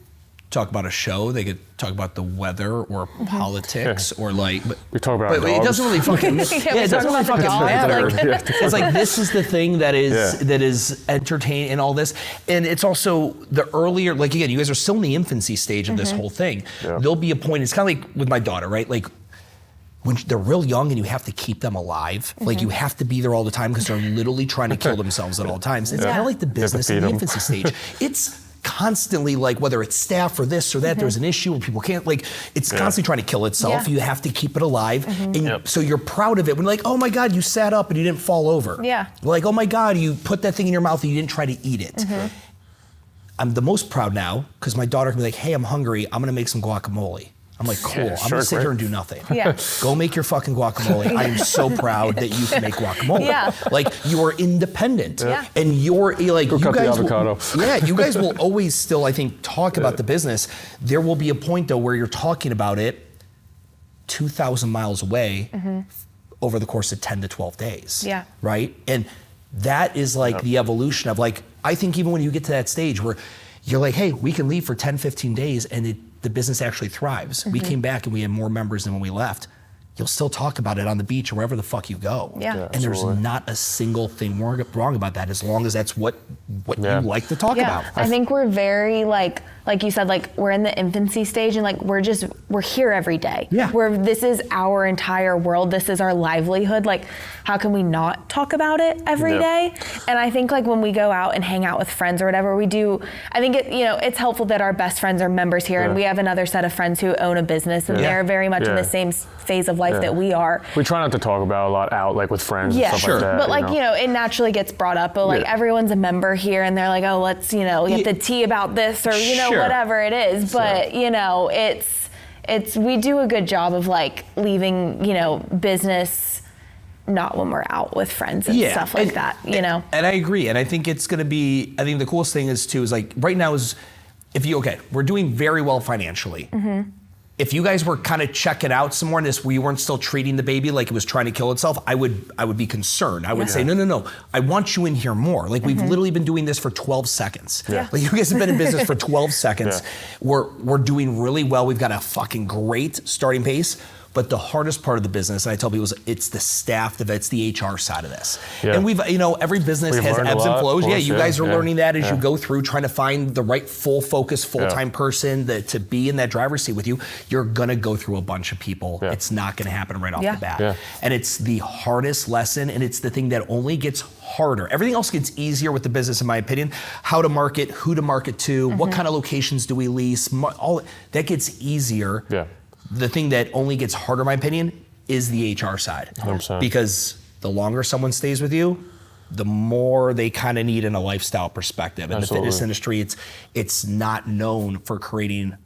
talk about a show, they could talk about the weather or politics or like, we talk about but it doesn't really fucking, it doesn't really fucking matter. It's like, this is the thing that is entertaining and all this. And it's also the earlier, like again, you guys are still in the infancy stage of this whole thing. Yeah. There'll be a point, it's kind of like with my daughter, right? Like when they're real young and you have to keep them alive, like you have to be there all the time because they're literally trying to kill themselves at all times. It's kind of like the business in the infancy stage. It's constantly like, whether it's staff or this or that, there's an issue where people can't, like, it's constantly trying to kill itself. You have to keep it alive. And so you're proud of it when like, oh my God, you sat up and you didn't fall over. Like, oh my God, you put that thing in your mouth and you didn't try to eat it. I'm the most proud now because my daughter can be like, hey, I'm hungry. I'm gonna make some guacamole. I'm like, cool, I'm gonna sit here and do nothing. Go make your fucking guacamole. I am so proud that you can make guacamole. Like, you are independent. And you're like, Go cut the avocado. You guys will always still, I think, talk about the business. There will be a point though where you're talking about it 2,000 miles away over the course of 10 to 12 days. Right? And that is like the evolution of like, I think even when you get to that stage where you're like, hey, we can leave for 10, 15 days and the business actually thrives. We came back and we had more members than when we left. You'll still talk about it on the beach or wherever the fuck you go. And there's not a single thing wrong about that as long as that's what you like to talk about. I think we're very like you said, like we're in the infancy stage and like we're here every day. This is our entire world. This is our livelihood. Like, how can we not talk about it every day? And I think like when we go out and hang out with friends or whatever we do, I think it's helpful that our best friends are members here and we have another set of friends who own a business and they're very much in the same phase of life that we are. We try not to talk about a lot out like with friends and stuff like that. But like, it naturally gets brought up, but like everyone's a member here and they're like, oh, let's, get the tea about this or, whatever it is. But, it's we do a good job of like leaving, business not when we're out with friends and stuff like that, And I agree. And I think it's going to be, I think the coolest thing is like right now is we're doing very well financially. If you guys were kind of checking out some more in this, where you weren't still treating the baby like it was trying to kill itself, I would be concerned. I would say, no. I want you in here more. Like we've literally been doing this for 12 seconds. Like you guys have been in business for 12 seconds. We're doing really well. We've got a fucking great starting pace. But the hardest part of the business, and I tell people, is it's the staff, it's the HR side of this. And we've, every business has ebbs and flows. You guys are learning that as you go through, trying to find the right full focus, full-time person to be in that driver's seat with you. You're gonna go through a bunch of people. It's not gonna happen right off the bat. And it's the hardest lesson, and it's the thing that only gets harder. Everything else gets easier with the business, in my opinion. How to market, who to market to, what kind of locations do we lease, all that gets easier. The thing that only gets harder, in my opinion, is the HR side. 100%. Because the longer someone stays with you, the more they kind of need in a lifestyle perspective. In the fitness industry, it's not known for creating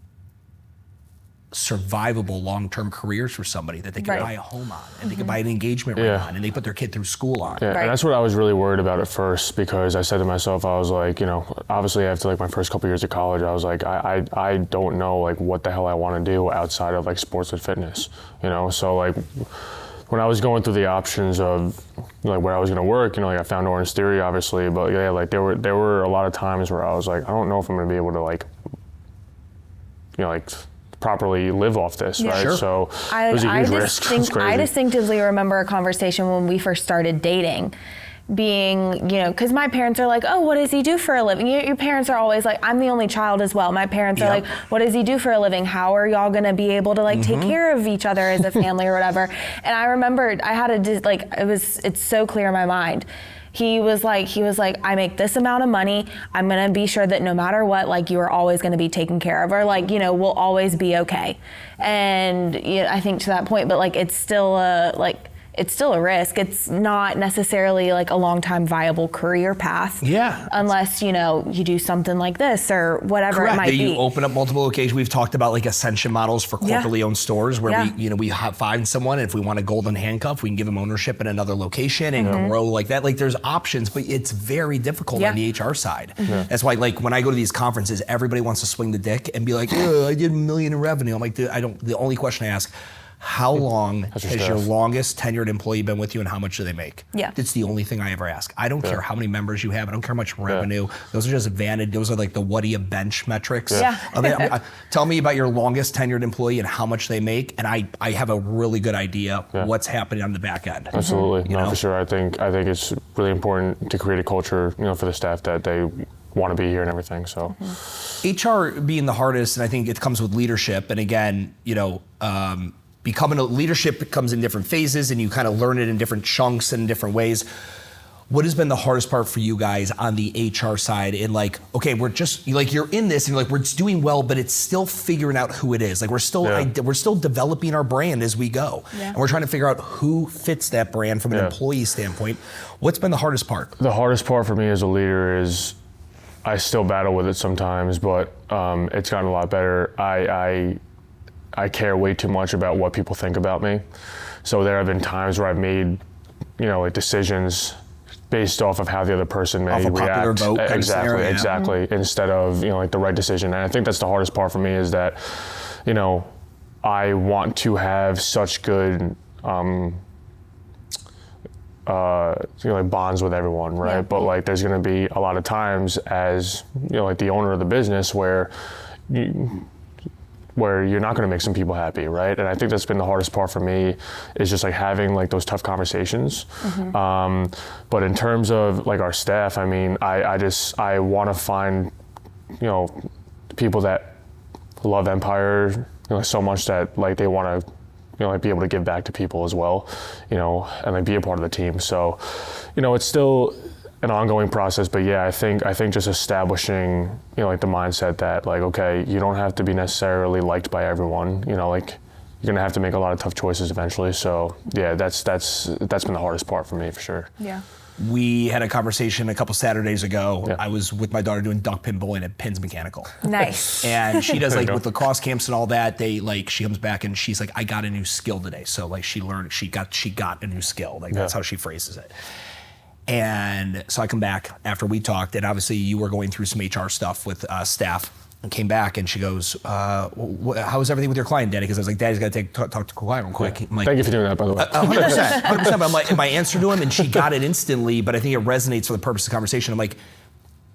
survivable long-term careers for somebody that they can buy a home on, and they can buy an engagement ring on, and they put their kid through school on. Yeah, and that's what I was really worried about at first, because I said to myself, I was like, obviously after like my first couple years of college, I was like, I don't know like what the hell I want to do outside of like sports and fitness, so like when I was going through the options of like where I was going to work, like I found Orange Theory obviously, but yeah, like there were a lot of times where I was like, I don't know if I'm going to be able to like, like properly live off this, right? Sure. So it was a huge risk. It's crazy. I distinctively remember a conversation when we first started dating, being, because my parents are like, oh, what does he do for a living? Your parents are always like, I'm the only child as well. My parents are like, what does he do for a living? How are y'all gonna be able to like take care of each other as a family or whatever? And I remembered I had it's so clear in my mind. He was like, I make this amount of money. I'm gonna be sure that no matter what, like you are always gonna be taken care of, or like, we'll always be okay. And I think to that point, but like it's still a risk. It's not necessarily like a long-time viable career path. Yeah. Unless, you do something like this or whatever it might be. You open up multiple locations. We've talked about like ascension models for corporately owned stores where we find someone, and if we want a golden handcuff, we can give them ownership in another location and grow like that. Like there's options, but it's very difficult on the HR side. That's why like when I go to these conferences, everybody wants to swing the dick and be like, I did $1 million in revenue. I'm like, dude, the only question I ask, how long has your longest tenured employee been with you, and how much do they make? Yeah. It's the only thing I ever ask. I don't care how many members you have. I don't care how much revenue. Those are just vanity. Those are like the what do you bench metrics. Tell me about your longest tenured employee and how much they make, and I have a really good idea what's happening on the back end. Absolutely. For sure. I think it's really important to create a culture, for the staff that they want to be here and everything. So HR being the hardest, and I think it comes with leadership. And again, becoming a leadership comes in different phases, and you kind of learn it in different chunks and in different ways. What has been the hardest part for you guys on the HR side? In like, okay, we're just like, you're in this and you're like, we're doing well, but it's still figuring out who it is. Like we're still developing our brand as we go. And we're trying to figure out who fits that brand from an employee standpoint. What's been the hardest part? The hardest part for me as a leader is I still battle with it sometimes, but it's gotten a lot better. I care way too much about what people think about me. So there have been times where I've made, like decisions based off of how the other person may react. Vote exactly. Instead of, like the right decision. And I think that's the hardest part for me, is that, I want to have such good, like bonds with everyone, right? But like, there's going to be a lot of times as, like the owner of the business where you're not going to make some people happy, right? And I think that's been the hardest part for me, is just like having like those tough conversations. But in terms of like our staff, I mean, I want to find, people that love Empire, so much that like they want to, like be able to give back to people as well, and like be a part of the team. So, it's still an ongoing process, but I think just establishing, like the mindset that like, okay, you don't have to be necessarily liked by everyone, like you're gonna have to make a lot of tough choices eventually. So that's been the hardest part for me, for sure. Yeah. We had a conversation a couple Saturdays ago. I was with my daughter doing duck pin bowling at Pins Mechanical. Nice. And she does like with lacrosse camps and all that, she comes back and she's like, I got a new skill today. So like she got a new skill. Like that's how she phrases it. And so I come back after we talked, and obviously you were going through some HR stuff with staff, and came back and she goes, how is everything with your client, Daddy? Because I was like, Daddy's got to talk to the client real quick. I'm like, thank you for doing that, by the way. 100%. But I'm like, my answer to him, and she got it instantly, but I think it resonates for the purpose of the conversation. I'm like,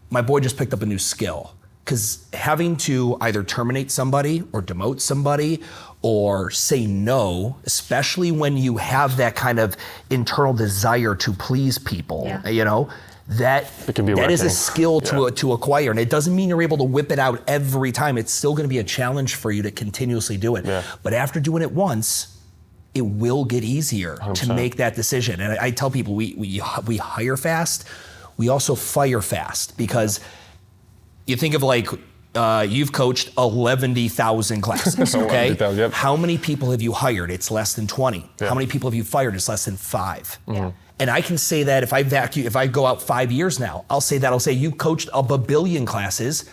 my boy just picked up a new skill. Because having to either terminate somebody or demote somebody or say no, especially when you have that kind of internal desire to please people, that is a skill to acquire. And it doesn't mean you're able to whip it out every time. It's still going to be a challenge for you to continuously do it. But after doing it once, it will get easier 100%. To make that decision. And I tell people, we hire fast, we also fire fast, because you think of like, you've coached 11,000 classes, okay? How many people have you hired? It's less than 20. How many people have you fired? It's less than 5. And I can say that if I go out 5 years now, I'll say you coached a billion classes,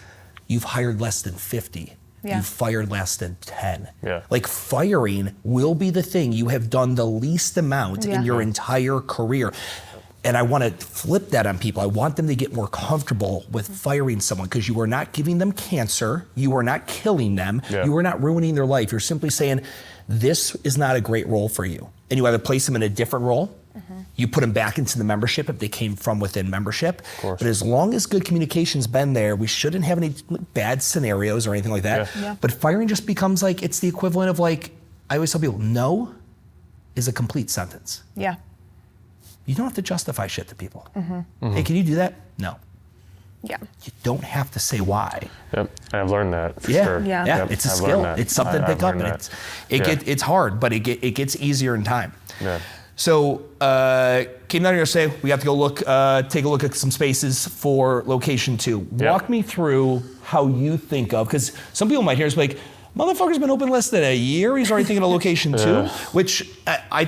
you've hired less than 50. Yeah. You fired less than 10. Yeah. Like firing will be the thing you have done the least amount in your entire career. And I want to flip that on people. I want them to get more comfortable with firing someone because you are not giving them cancer. You are not killing them. Yeah. You are not ruining their life. You're simply saying, this is not a great role for you. And you either place them in a different role, you put them back into the membership if they came from within membership. But as long as good communication's been there, we shouldn't have any bad scenarios or anything like that. Yeah. Yeah. But firing just becomes like, it's the equivalent of like, I always tell people, no is a complete sentence. Yeah. You don't have to justify shit to people. Hey, can you do that? No. Yeah. You don't have to say why. Yep, and I've learned that for Yeah, sure. Yeah. yeah. It's a I've skill. learned that. It's something to pick I've up, learned and that. it's hard, but it gets easier in time. Yeah. So came down here to say we have to go take a look at some spaces for location 2. Yeah. Walk me through how you think of, because some people might hear us like, motherfucker's been open less than a year. He's already thinking of location 2, which I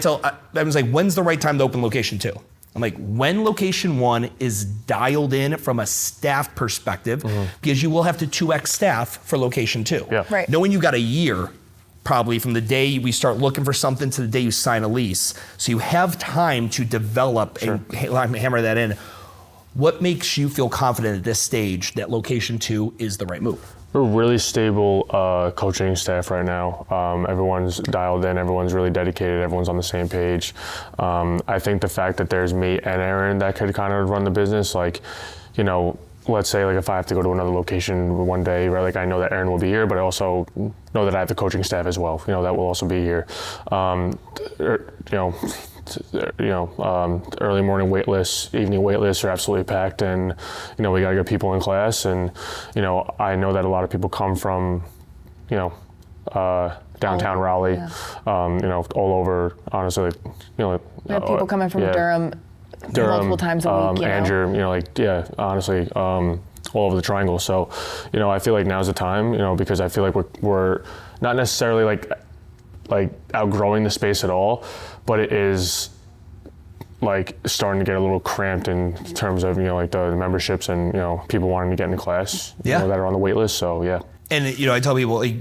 was like, when's the right time to open location 2? I'm like, when location 1 is dialed in from a staff perspective, because you will have to 2x staff for location 2. Yeah. Right. Knowing you got a year, probably from the day we start looking for something to the day you sign a lease. So you have time to develop and hammer that in. What makes you feel confident at this stage that location 2 is the right move? We're a really stable coaching staff right now. Everyone's dialed in, everyone's really dedicated, everyone's on the same page. I think the fact that there's me and Erin that could kind of run the business, like, you know, let's say like if I have to go to another location one day, right, like I know that Erin will be here, but I also know that I have the coaching staff as well, you know, that will also be here. Early morning wait lists, evening wait lists are absolutely packed, and you know we got to get people in class, and you know I know that a lot of people come from, you know, downtown Raleigh, you know, all over. Honestly, like, you know, We have people coming from Durham multiple times a week. Andrew, you know, like honestly, all over the triangle. So, you know, I feel like now's the time, you know, because I feel like we're not necessarily like outgrowing the space at all, but it is like starting to get a little cramped in terms of, you know, like the memberships and, you know, people wanting to get into class, you know, that are on the wait list. So yeah. And you know, I tell people, like,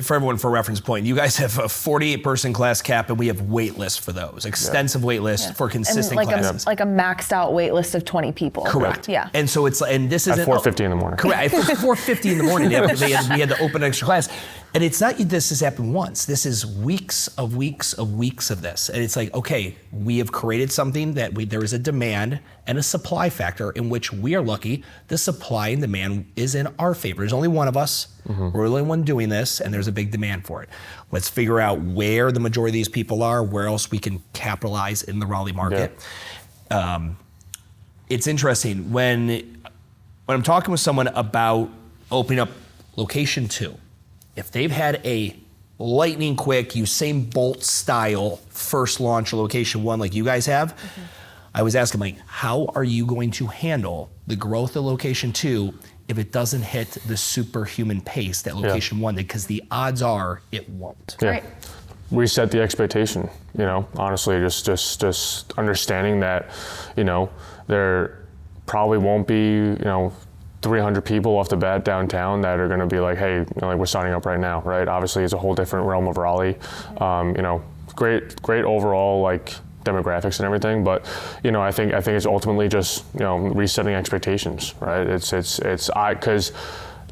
for everyone, for reference point, you guys have a 48-person class cap, and we have wait lists for those, extensive wait lists for consistent and like classes. like a maxed out wait list of 20 people. Correct. Yeah. And so it's, and this isn't At 4:50 in the morning. Correct. At 4:50 in the morning, we had to open an extra class, and it's not this has happened once. This is weeks of this, and it's like, okay, we have created something that there is a demand and a supply factor in which we are lucky. The supply and demand is in our favor. There's only one of us. We're the only one doing this, and there's a big demand for it. Let's figure out where the majority of these people are, where else we can capitalize in the Raleigh market. Yeah. It's interesting when I'm talking with someone about opening up location 2, if they've had a lightning quick Usain Bolt style first launch of location 1 like you guys have, I was asking, like, how are you going to handle the growth of location 2 if it doesn't hit the superhuman pace that location 1 did? Because the odds are it won't. Yeah. Right. Reset the expectation, you know, honestly, just understanding that, you know, there probably won't be, you know, 300 people off the bat downtown that are going to be like, hey, you know, like we're signing up right now, right? Obviously, it's a whole different realm of Raleigh. You know, great overall, like, demographics and everything, but you know, I think it's ultimately just, you know, resetting expectations, right? Because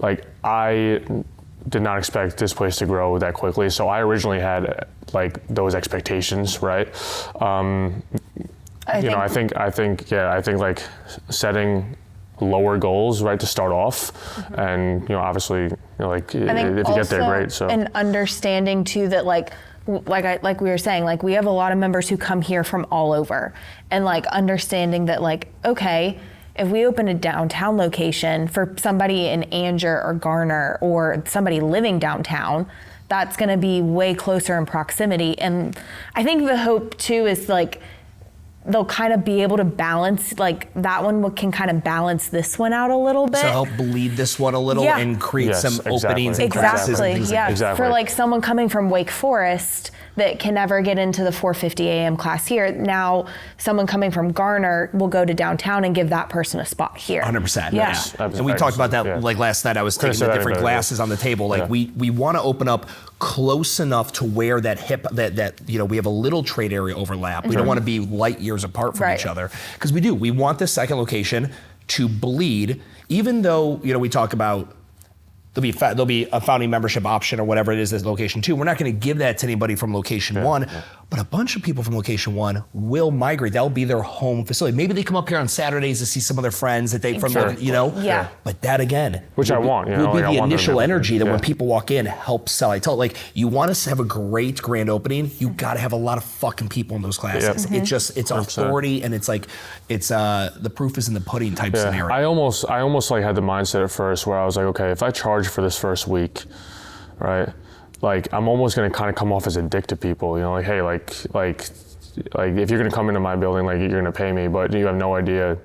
like I did not expect this place to grow that quickly, so I originally had like those expectations, right? I think like setting lower goals, right, to start off, and you know, obviously, you know, like if you get there, great. So and understanding too that like we were saying, like we have a lot of members who come here from all over, and like understanding that, like, okay, if we open a downtown location for somebody in Anger or Garner or somebody living downtown, that's going to be way closer in proximity. And I think the hope too is like they'll kind of be able to balance, like that one can kind of balance this one out a little bit. So help bleed this one a little and create some openings and classes and things like that. For like someone coming from Wake Forest, that can never get into the 4:50 a.m. class here. Now, someone coming from Garner will go to downtown and give that person a spot here. 100%. Yeah. And we talked about that like last night. I was taking the different glasses on the table. Like we want to open up close enough to where that we have a little trade area overlap. We don't want to be light years apart from each other, because we want this second location to bleed, even though we talk about there'll be a founding membership option or whatever it is as location 2. We're not going to give that to anybody from location 1, but a bunch of people from location 1 will migrate. That'll be their home facility. Maybe they come up here on Saturdays to see some of their friends that they But that again, which I want, will be the initial energy that when people walk in helps sell. I tell you want us to have a great grand opening. You got to have a lot of fucking people in those classes. It's authority, and it's the proof is in the pudding type scenario. I almost like had the mindset at first where I was like, okay, if I charge for this first week, right? Like I'm almost gonna kind of come off as a dick to people, like, hey, like if you're gonna come into my building, like you're gonna pay me, but you have no idea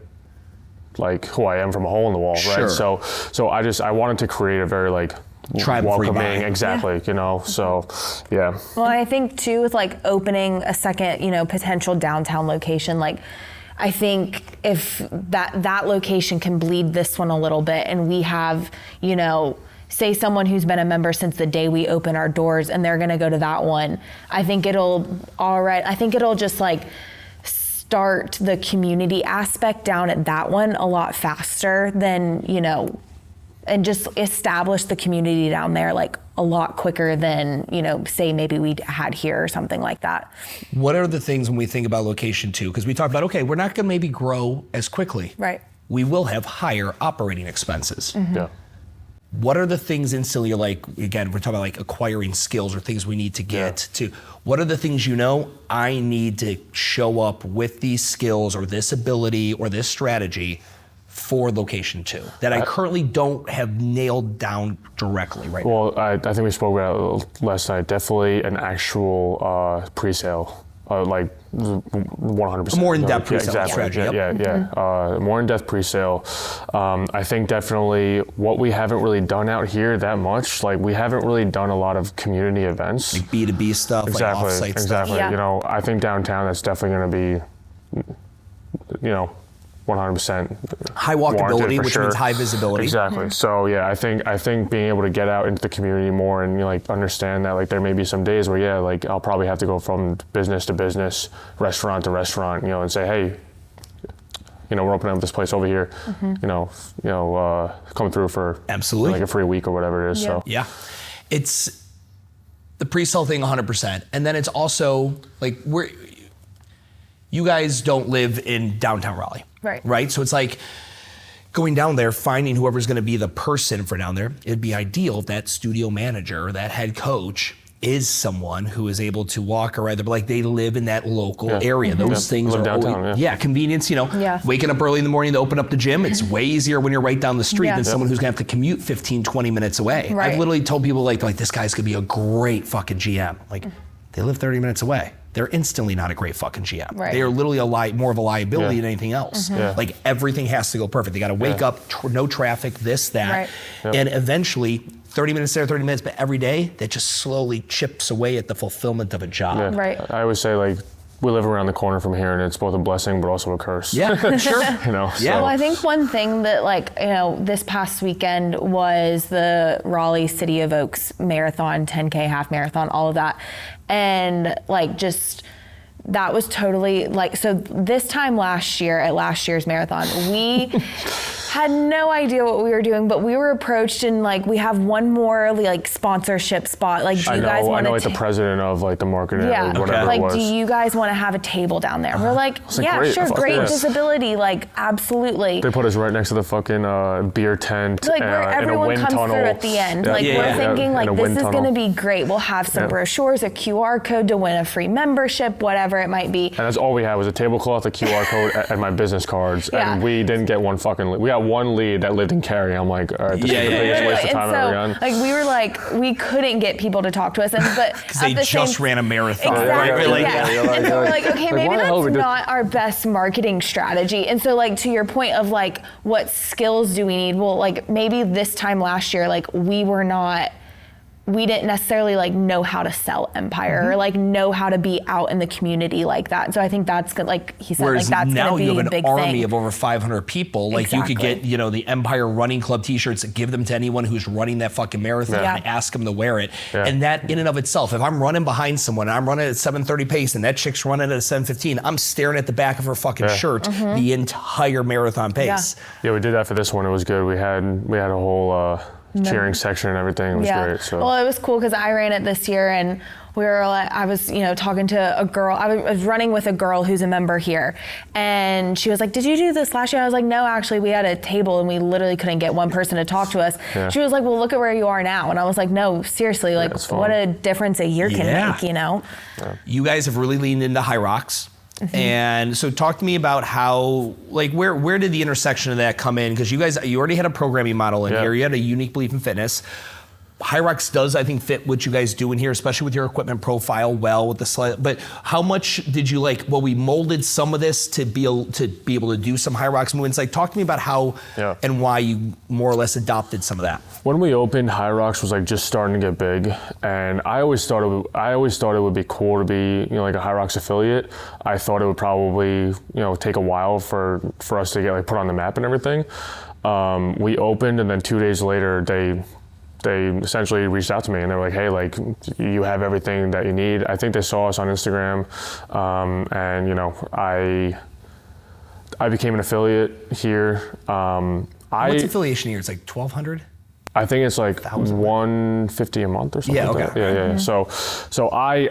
like who I am from a hole in the wall, right? So I wanted to create a very like welcoming, exactly, so yeah. Well, I think too with like opening a second, potential downtown location, like I think if that location can bleed this one a little bit, and we have, say someone who's been a member since the day we open our doors and they're going to go to that one, I think it'll just like start the community aspect down at that one a lot faster than, and just establish the community down there like a lot quicker than, say maybe we had here or something like that. What are the things when we think about location 2? Because we talked about, okay, we're not going to maybe grow as quickly. Right. We will have higher operating expenses. Yeah. What are the things instantly, like, again, we're talking about like acquiring skills or things we need to get to. What are the things I need to show up with these skills or this ability or this strategy for location 2 that I currently don't have nailed down directly right now? Well, I think we spoke about it last night. Definitely an actual pre-sale. Like 100%. More in-depth pre-sale strategy. More in-depth pre-sale. I think definitely what we haven't really done out here that much, like we haven't really done a lot of community events. Like B2B stuff, like off-site stuff. Yeah. I think downtown that's definitely going to be, 100% high walkability, which means high visibility. Exactly. So yeah, I think being able to get out into the community more and understand that like there may be some days where like I'll probably have to go from business to business, restaurant to restaurant, and say, hey, we're opening up this place over here, come through for absolutely like a free week or whatever it is. So it's the pre-sale thing 100%, and then it's also like you guys don't live in downtown Raleigh. Right. So it's like going down there, finding whoever's going to be the person for down there. It'd be ideal if that studio manager or that head coach is someone who is able to walk or either like they live in that local area. Those things are downtown, convenience, waking up early in the morning to open up the gym. It's way easier when you're right down the street than someone who's gonna have to commute 15, 20 minutes away. I've literally told people like this guy's gonna be a great fucking GM. Like they live 30 minutes away. They're instantly not a great fucking GM. They are literally more of a liability than anything else. Like everything has to go perfect. They got to wake up, no traffic, this, that, and eventually 30 minutes there, 30 minutes, but every day that just slowly chips away at the fulfillment of a job. I always say like we live around the corner from here, and it's both a blessing but also a curse. Sure. Well, I think one thing that this past weekend was the Raleigh City of Oaks marathon, 10K half marathon, all of that. And that was totally so this time last year at last year's marathon, we had no idea what we were doing, but we were approached and we have one more sponsorship spot. Do you guys want to? I know the president of the marketing or whatever it was. Do you guys want to have a table down there? We're great, sure, great visibility, absolutely. They put us right next to the fucking beer tent, where everyone comes through at the end. We're thinking this is going to be great. We'll have some brochures, a QR code to win a free membership, whatever it might be. And that's all we had was a tablecloth, a QR code, and my business cards, and we didn't get one fucking. We got one lead that lived in Cary. I'm like, all right, this is the biggest waste of time I've ever done. We were we couldn't get people to talk to us, but because they just ran a marathon. Exactly. And so we're okay, maybe that's not our best marketing strategy. And so to your point of what skills do we need? Well, maybe this time last year, we we didn't necessarily like know how to sell Empire or like know how to be out in the community like that. So I think that's good. Like he said, whereas like that's now gonna be you a have an big army thing. of over 500 people. Like you could get, the Empire Running Club t-shirts, give them to anyone who's running that fucking marathon and ask them to wear it. Yeah. And that in and of itself, if I'm running behind someone, I'm running at 7:30 pace and that chick's running at 7:15, I'm staring at the back of her fucking shirt the entire marathon pace. Yeah, we did that for this one. It was good. We had a whole cheering section and everything. It was great. So. Well, it was cool because I ran it this year and we were like, I was, talking to a girl. I was running with a girl who's a member here, and she was like, "Did you do this last year?" I was like, "No, actually, we had a table and we literally couldn't get one person to talk to us." Yeah. She was like, "Well, look at where you are now," and I was like, "No, seriously, like, what a difference a year can make, Yeah. You guys have really leaned into high rocks. Mm-hmm. And so talk to me about how, like, where did the intersection of that come in? Because you already had a programming model in here. You had a unique belief in fitness. High Rocks does, I think, fit what you guys do in here, especially with your equipment profile well with the slide. But how much did you we molded some of this to be able to do some High Rocks movements? Like, talk to me about how and why you more or less adopted some of that. When we opened, High Rocks was like just starting to get big, and I always thought it would be cool to be like a High Rocks affiliate. I thought it would probably take a while for us to get put on the map and everything. We opened, and then 2 days later they essentially reached out to me and they were like, "Hey, you have everything that you need." I think they saw us on Instagram, and I became an affiliate here. What's affiliation here? It's like 1,200. I think it's like 150 a month or something. Yeah, okay. Like that. Yeah. So I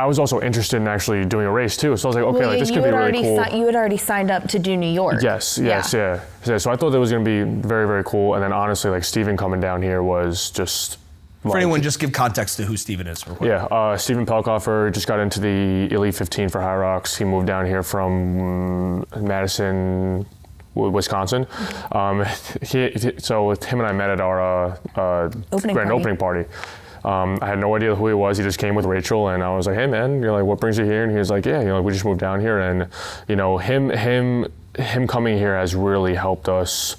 was also interested in actually doing a race too. So I was like, okay, this could be really cool. You had already signed up to do New York. Yes. Yeah. So I thought that was going to be very, very cool. And then honestly, Steven coming down here was just. For anyone, just give context to who Steven is. Yeah, Steven Pelkoffer just got into the Elite 15 for High Rocks. He moved down here from Madison, Wisconsin. So with him and I met at our grand opening party. I had no idea who he was. He just came with Rachel, and I was like, "Hey man, what brings you here?" And he was like, "Yeah, we just moved down here." And him coming here has really helped us.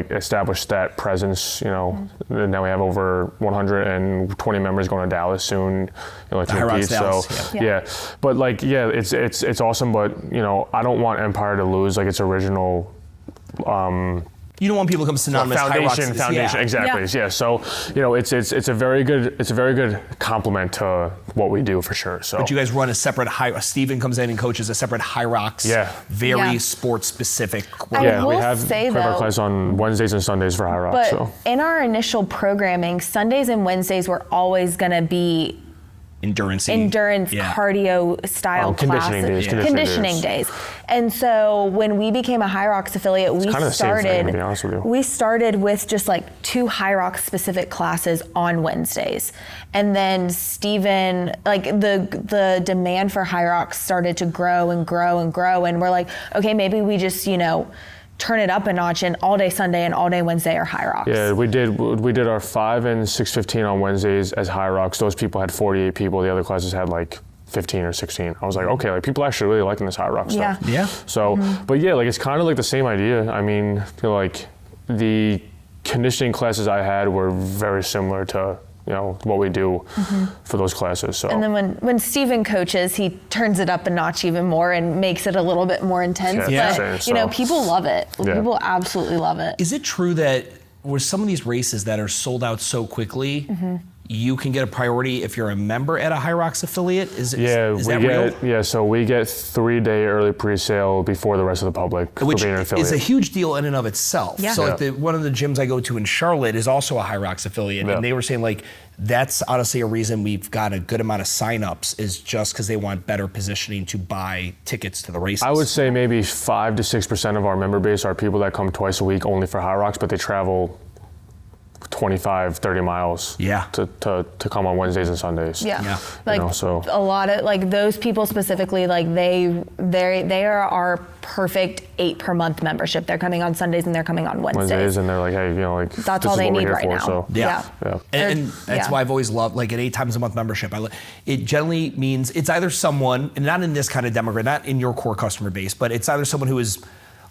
Establish that presence, now we have over 120 members going to Dallas soon, to compete. So but it's awesome, but I don't want Empire to lose its original you don't want people to come synonymous foundation, exactly. Yeah. So it's a very good complement to what we do for sure. So, but you guys run a separate Steven comes in and coaches a separate High Rocks. Very sports specific. We have our class on Wednesdays and Sundays for High Rocks. But in our initial programming, Sundays and Wednesdays were always going to be endurance cardio style classes, conditioning days. And so when we became a High Rocks affiliate, we started with just 2 High Rocks specific classes on Wednesdays. And then Steven, the demand for High Rocks started to grow and grow and grow. And we're like, okay, maybe we just, turn it up a notch, and all day Sunday and all day Wednesday are High Rocks. Yeah, we did our 5 and 6:15 on Wednesdays as High Rocks. Those people had 48 people. The other classes had 15 or 16. I was like, okay, people actually really liking this High Rock stuff. Yeah. So, but it's kind of the same idea. I mean, the conditioning classes I had were very similar to what we do for those classes. So. And then when Steven coaches, he turns it up a notch even more and makes it a little bit more intense. But people love it. Yeah. People absolutely love it. Is it true that with some of these races that are sold out so quickly, you can get a priority if you're a member at a High Rocks affiliate? Is that real? Yeah, so we get 3-day early pre-sale before the rest of the public for being an affiliate. Which is a huge deal in and of itself. Yeah. So one of the gyms I go to in Charlotte is also a High Rocks affiliate, and they were saying that's honestly a reason we've got a good amount of signups is just because they want better positioning to buy tickets to the races. I would say maybe 5 to 6% of our member base are people that come twice a week only for High Rocks, but they travel 25, 30 miles to come on Wednesdays and Sundays. Yeah. So a lot of those people specifically, they are our perfect 8 per month membership. They're coming on Sundays and they're coming on Wednesdays. And they're like, hey, that's all they need right now. So. Yeah. And that's why I've always loved an 8 times a month membership. It generally means it's either someone, and not in this kind of demographic, not in your core customer base, but it's either someone who is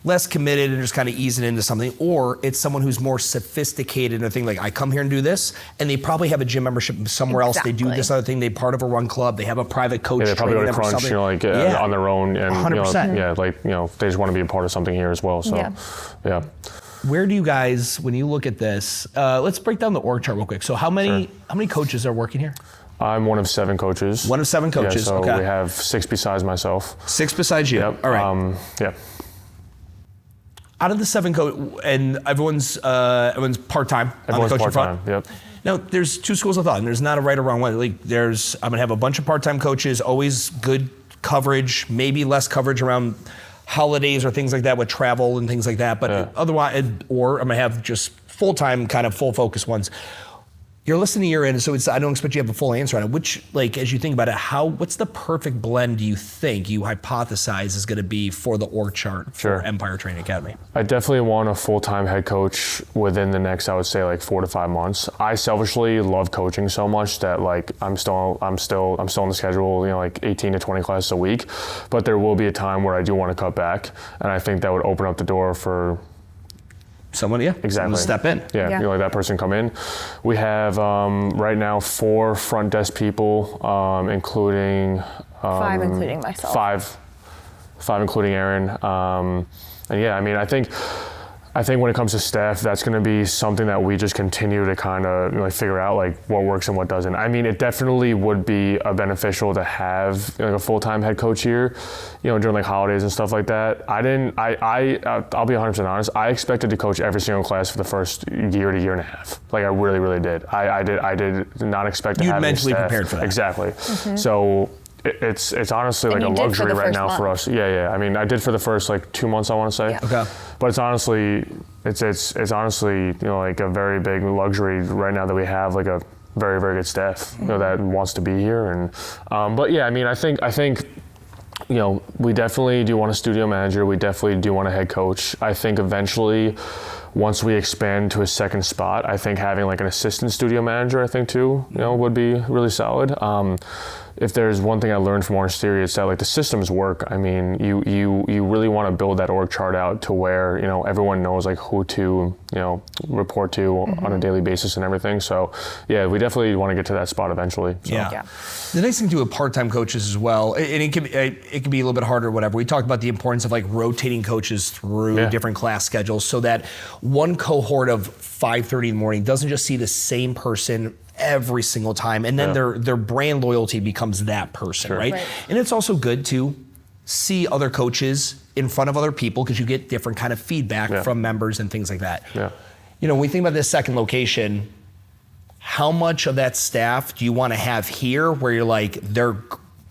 less committed and just kind of easing into something, or it's someone who's more sophisticated in a thing like, I come here and do this, and they probably have a gym membership somewhere else. They do this other thing. They're part of a run club. They have a private coach. Yeah, they probably go to Crunch, on their own, and 100%. They just want to be a part of something here as well. So, yeah. Where do you guys, when you look at this, let's break down the org chart real quick. So how many coaches are working here? I'm one of 7 coaches. One of 7 coaches. Yeah, so we have 6 besides myself. 6 besides you. Yep. All right. Yeah. Out of the 7 and everyone's part-time. Everyone's part-time. Yep. Now, there's 2 schools of thought, and there's not a right or wrong one. Like, I'm gonna have a bunch of part-time coaches, always good coverage, maybe less coverage around holidays or things like that with travel and things like that. But otherwise, or I'm gonna have just full-time, kind of full focus ones. You're listening to your end, so I don't expect you to have a full answer on it. Which, like, as you think about it, what's the perfect blend do you think you hypothesize is going to be for the org chart for Empire Training Academy? I definitely want a full-time head coach within the next, I would say, like 4 to 5 months. I selfishly love coaching so much that, like, I'm still on the schedule, like 18 to 20 classes a week. But there will be a time where I do want to cut back, and I think that would open up the door for someone, exactly, someone step in. Like that person come in. We have right now 4 front desk people, including 5 including myself. 5 including Erin. And I mean, I think when it comes to staff, that's going to be something that we just continue to kind of figure out, like, what works and what doesn't. I mean, it definitely would be beneficial to have a full-time head coach here, during like holidays and stuff like that. I'll be 100% honest. I expected to coach every single class for the first year to year and a half. Like, I really, really did. I did not expect to have mentally staff. prepared for that. Exactly. Mm-hmm. So it's honestly like a luxury right now for us. I mean, I did for the first like 2 months, I want to say. Okay. But it's honestly like a very big luxury right now that we have like a very, very good staff that wants to be here. And but I mean, I think we definitely do want a studio manager. We definitely do want a head coach. I think eventually, once we expand to a second spot, I think having like an assistant studio manager, I think too, would be really solid. If there's one thing I learned from Orange Theory, it's that like the systems work. I mean, you really want to build that org chart out to where everyone knows like who to report to on a daily basis and everything. So we definitely want to get to that spot eventually. So. Yeah. The nice thing too with part-time coaches as well, and it can be a little bit harder or whatever. We talked about the importance of like rotating coaches through different class schedules so that one cohort of 5:30 in the morning doesn't just see the same person every single time, and then their brand loyalty becomes that person, right? And it's also good to see other coaches in front of other people because you get different kind of feedback from members and things like that. When we think about this second location, how much of that staff do you want to have here where you're like, they're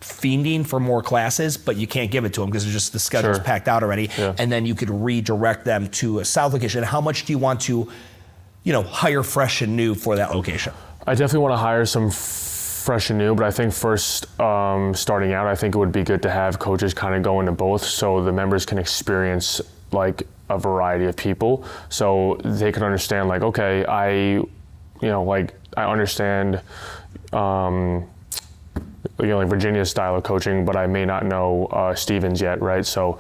fiending for more classes, but you can't give it to them because the schedule's packed out already, and then you could redirect them to a south location? How much do you want to hire fresh and new for that location? I definitely want to hire some fresh and new, but I think first starting out, I think it would be good to have coaches kind of go into both so the members can experience like a variety of people so they can understand like, okay, I understand like Virginia's style of coaching, but I may not know Steven's yet, right? So,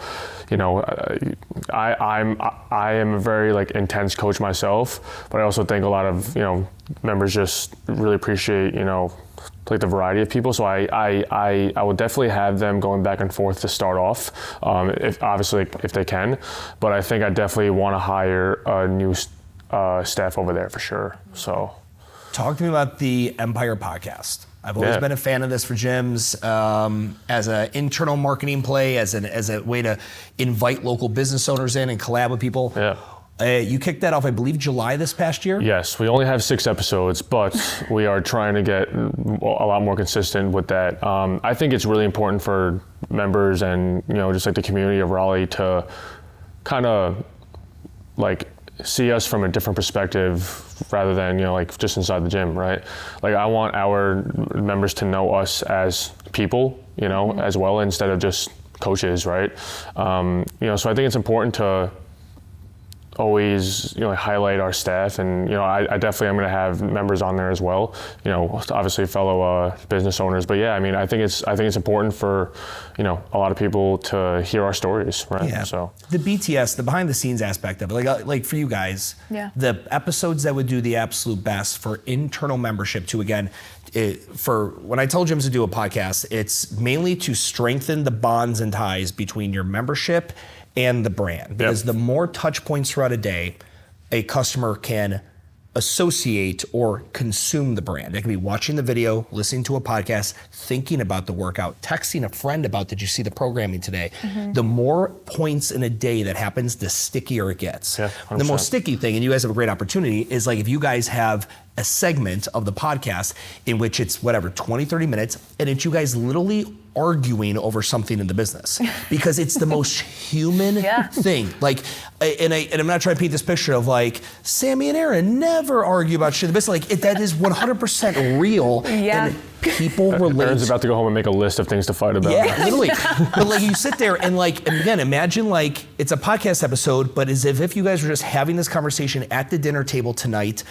I am a very like intense coach myself, but I also think a lot of members just really appreciate like the variety of people. So I would definitely have them going back and forth to start off, if they can. But I think I definitely want to hire a new staff over there for sure. So, talk to me about the Empire podcast. I've always been a fan of this for gyms as an internal marketing play, as a way to invite local business owners in and collab with people. You kicked that off, I believe, July this past year? Yes, we only have 6 episodes, but we are trying to get a lot more consistent with that. I think it's really important for members and just like the community of Raleigh to kind of like see us from a different perspective rather than like just inside the gym, right? Like I want our members to know us as people, as well, instead of just coaches, right? So I think it's important to always, highlight our staff, and I definitely am going to have members on there as well. Obviously fellow business owners, but yeah, I mean, I think it's important for a lot of people to hear our stories, right? Yeah. So the BTS, the behind the scenes aspect of it, like for you guys, the episodes that would do the absolute best for internal membership to, again, for when I tell gyms to do a podcast, it's mainly to strengthen the bonds and ties between your membership and the brand. Because the more touch points throughout a day a customer can associate or consume the brand. It can be watching the video, listening to a podcast, thinking about the workout, texting a friend about, did you see the programming today? The more points in a day that happens, the stickier it gets. The most sticky thing, and you guys have a great opportunity, is like if you guys have a segment of the podcast in which it's 20, 30 minutes, and it's you guys literally arguing over something in the business, because it's the most human thing. Like, and I'm not trying to paint this picture of like Sammy and Erin never argue about shit in the business. Like that is 100% real, and people relate. Erin's about to go home and make a list of things to fight about. Yeah, literally. But like you sit there and again, imagine like it's a podcast episode, but as if you guys were just having this conversation at the dinner table tonight,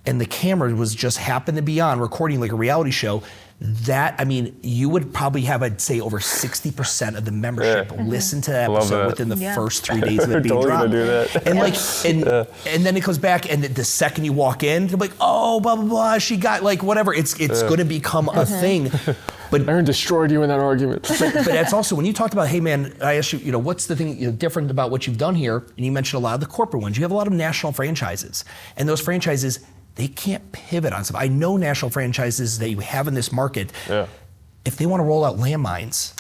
and the camera was just happened to be on recording like a reality show. That, I mean, you would probably have, I'd say, over 60% of the membership listen to that episode within the first 3 days of it being dropped. Do that. And and then it goes back, and the second you walk in, they're like, oh, blah blah blah, she got like whatever. It's going to become a thing. But Erin destroyed you in that argument. but that's also when you talked about, hey man, I asked you, what's the thing different about what you've done here? And you mentioned a lot of the corporate ones. You have a lot of national franchises, and those franchises, they can't pivot on stuff. I know national franchises that you have in this market. If they want to roll out landmines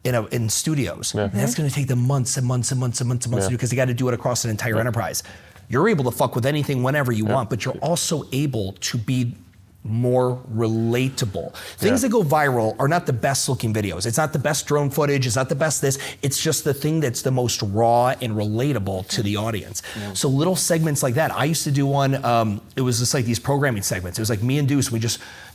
in studios, that's going to take them months and months and months and months and months to do, because they got to do it across an entire enterprise. You're able to fuck with anything whenever you want, but you're also able to be more relatable. Things that go viral are not the best looking videos. It's not the best drone footage. It's not the best this. It's just the thing that's the most raw and relatable to the audience. So little segments like that. I used to do one, it was just like these programming segments. It was like me and Deuce,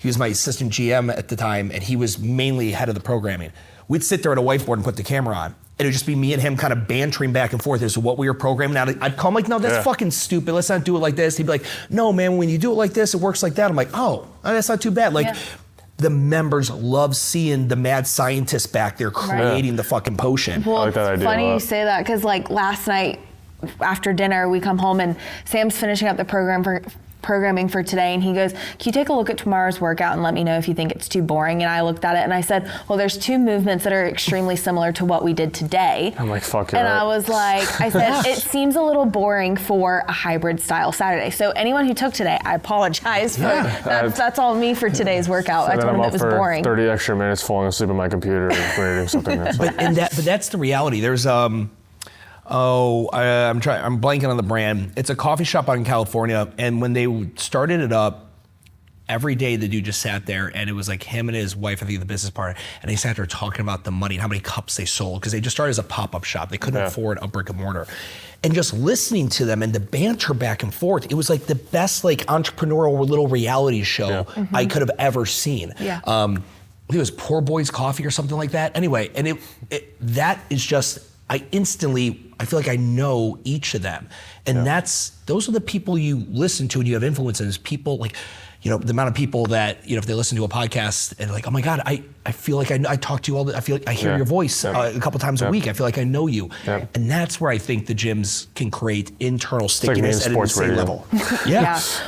he was my assistant GM at the time, and he was mainly head of the programming. We'd sit there at a whiteboard and put the camera on. It would just be me and him kind of bantering back and forth as to what we were programming. Now I'd call him like, no, that's fucking stupid. Let's not do it like this. He'd be like, no, man, when you do it like this, it works like that. I'm like, oh, that's not too bad. Like the members love seeing the mad scientists back there creating the fucking potion. Well, I like that idea funny you say that, because like last night after dinner, we come home and Sam's finishing up the programming for today, and he goes, can you take a look at tomorrow's workout and let me know if you think it's too boring? And I looked at it and I said, well, there's two movements that are extremely similar to what we did today. I'm like, fuck it. And I was like, I said, it seems a little boring for a hybrid style Saturday. So anyone who took today, I apologize for that's all me for today's workout. I told him it was boring. 30 extra minutes falling asleep on my computer and creating something. But that's the reality. There's I'm blanking on the brand. It's a coffee shop out in California, and when they started it up, every day the dude just sat there, and it was like him and his wife, I think the business partner, and they sat there talking about the money and how many cups they sold, because they just started as a pop-up shop. They couldn't afford a brick and mortar. And just listening to them and the banter back and forth, it was like the best like entrepreneurial little reality show I could have ever seen. I think it was Poor Boys Coffee or something like that. Anyway, and that is just, I feel like I know each of them. And those are the people you listen to and you have influences. People like, the amount of people that, if they listen to a podcast and like, oh my God, I feel like I talk to you I feel like I hear your voice a couple times a week. I feel like I know you. And that's where I think the gyms can create internal stickiness at the same level.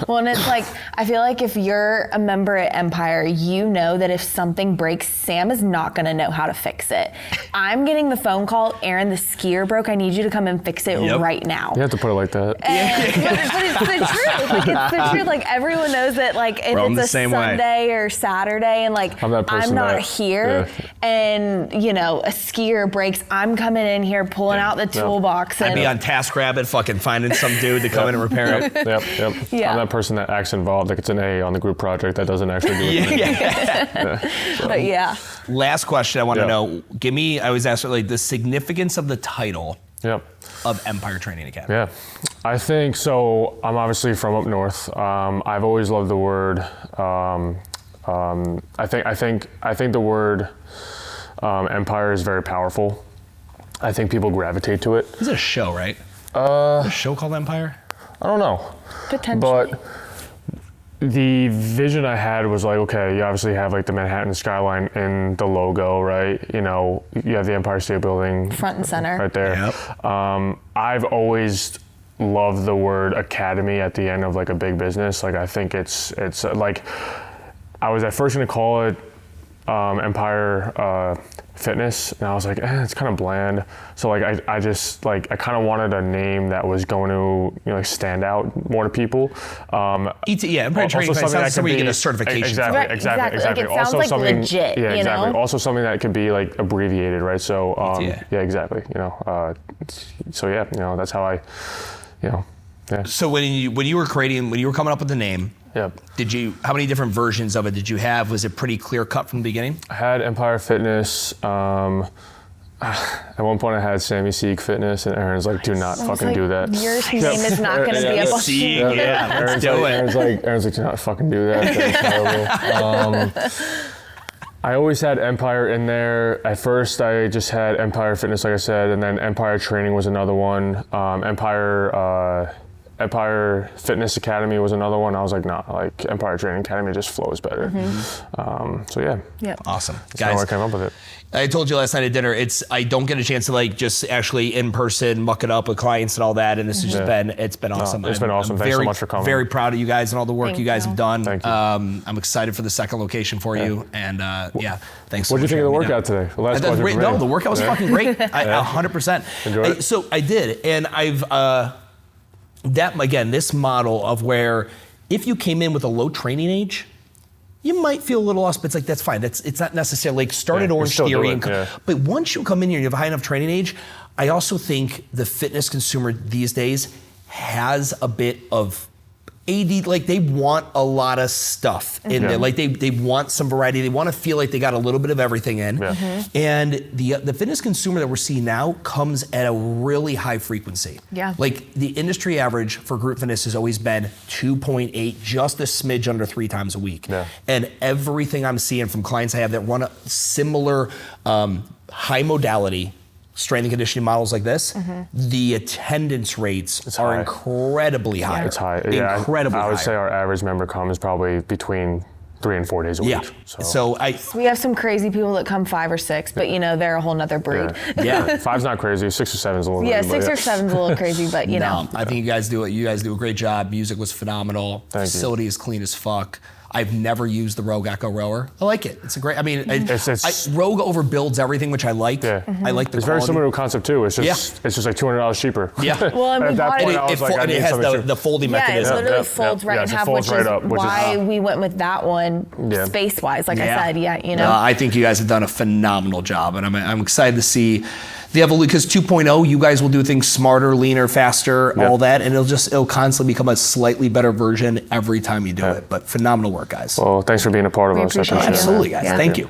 Well, and it's like, I feel like if you're a member at Empire, you know that if something breaks, Sam is not going to know how to fix it. I'm getting the phone call, Erin, the skier broke. I need you to come and fix it right now. You have to put it like that. But it's the truth. Like, it's the truth. Like, everyone knows that, like, if it's a Sunday or Saturday and like I'm not here and a skier breaks, I'm coming in here pulling out the toolbox. I'd be on TaskRabbit fucking finding some dude to come in and repair it. I'm that person that acts involved, like it's an A on the group project that doesn't actually do it. But last question I want to know, I always ask like the significance of the title of Empire Training Academy. I think so. I'm obviously from up north. I've always loved the word. I think the word empire is very powerful. I think people gravitate to it. This is a show, right? A show called Empire? I don't know. Potentially. But the vision I had was like, okay, you obviously have like the Manhattan skyline in the logo, right? You know, you have the Empire State Building. Front and center. Right there. Yep. I've always loved the word academy at the end of like a big business. Like I think it's like, I was at first gonna call it Empire Fitness, and I was like, it's kind of bland. So like I just like I kind of wanted a name that was going to like stand out more to people. Empire Training Clinic sounds somewhere you get a certification. Exactly, Right, exactly. Like it sounds like legit. Yeah, you exactly. know? Also something that could be like abbreviated, right? So yeah, exactly. You know, so yeah, you know, that's how I, you know, yeah. So when you were coming up with the name, Yep. how many different versions of it did you have? Was it pretty clear cut from the beginning? I had Empire Fitness. At one point I had Sammy Sieg Fitness, and Erin's like, do not fucking do that. Your name is not going to be able to. Sieg, yeah, let's do it. Erin's like, do not fucking do that. That's terrible. I always had Empire in there. At first, I just had Empire Fitness, like I said, and then Empire Training was another one. Empire Fitness Academy was another one. I was like, nah, like Empire Training Academy just flows better. So yeah. Yep. Awesome. That's how I came up with it. I told you last night at dinner, I don't get a chance to like just actually in person muck it up with clients and all that, and this has just been awesome. It's been awesome. Thanks so much for coming. Very proud of you guys and all the work Thank you guys you. have done. Thank you. I'm excited for the second location for you, and thanks so What much. did you think of the for having me workout down. today? The last question for me. No, the workout was fucking great. 100%. Enjoy it? So I did, and I've this model of where if you came in with a low training age, you might feel a little lost, but it's like, that's fine. It's not necessarily like start at Orange Theory. But once you come in here and you have a high enough training age, I also think the fitness consumer these days has a bit of AD, like they want a lot of stuff in there. Like they want some variety. They want to feel like they got a little bit of everything in. And the fitness consumer that we're seeing now comes at a really high frequency. Yeah. Like the industry average for group fitness has always been 2.8, just a smidge under 3 times a week. And everything I'm seeing from clients I have that run a similar high modality strength and conditioning models like this, the attendance rates are incredibly high. It's high. Incredibly high. I would say our average member comes probably between 3 and 4 days a week. So we have some crazy people that come 5 or 6, but you know, they're a whole nother breed. 5's not crazy. 6 or 7 is a little crazy. 6 or 7's a little crazy, but you know. I think you guys do a great job. Music was phenomenal. Facility is clean as fuck. I've never used the Rogue Echo Rower. I like it. It's a great, Rogue overbuilds everything, which I like. I like the It's quality. very similar to a Concept 2. It's just like $200 cheaper. Well, and at that point, I was like, I and need it has something the folding mechanism. it literally folds right in half, which is why we went with that one space-wise. Like I said, you know. I think you guys have done a phenomenal job, and I'm excited to see the evolution, because 2.0, you guys will do things smarter, leaner, faster, all that, and it'll constantly become a slightly better version every time you do it. But phenomenal work, guys. Well, thanks for being a part of us. I appreciate it. Absolutely, guys. Thank you.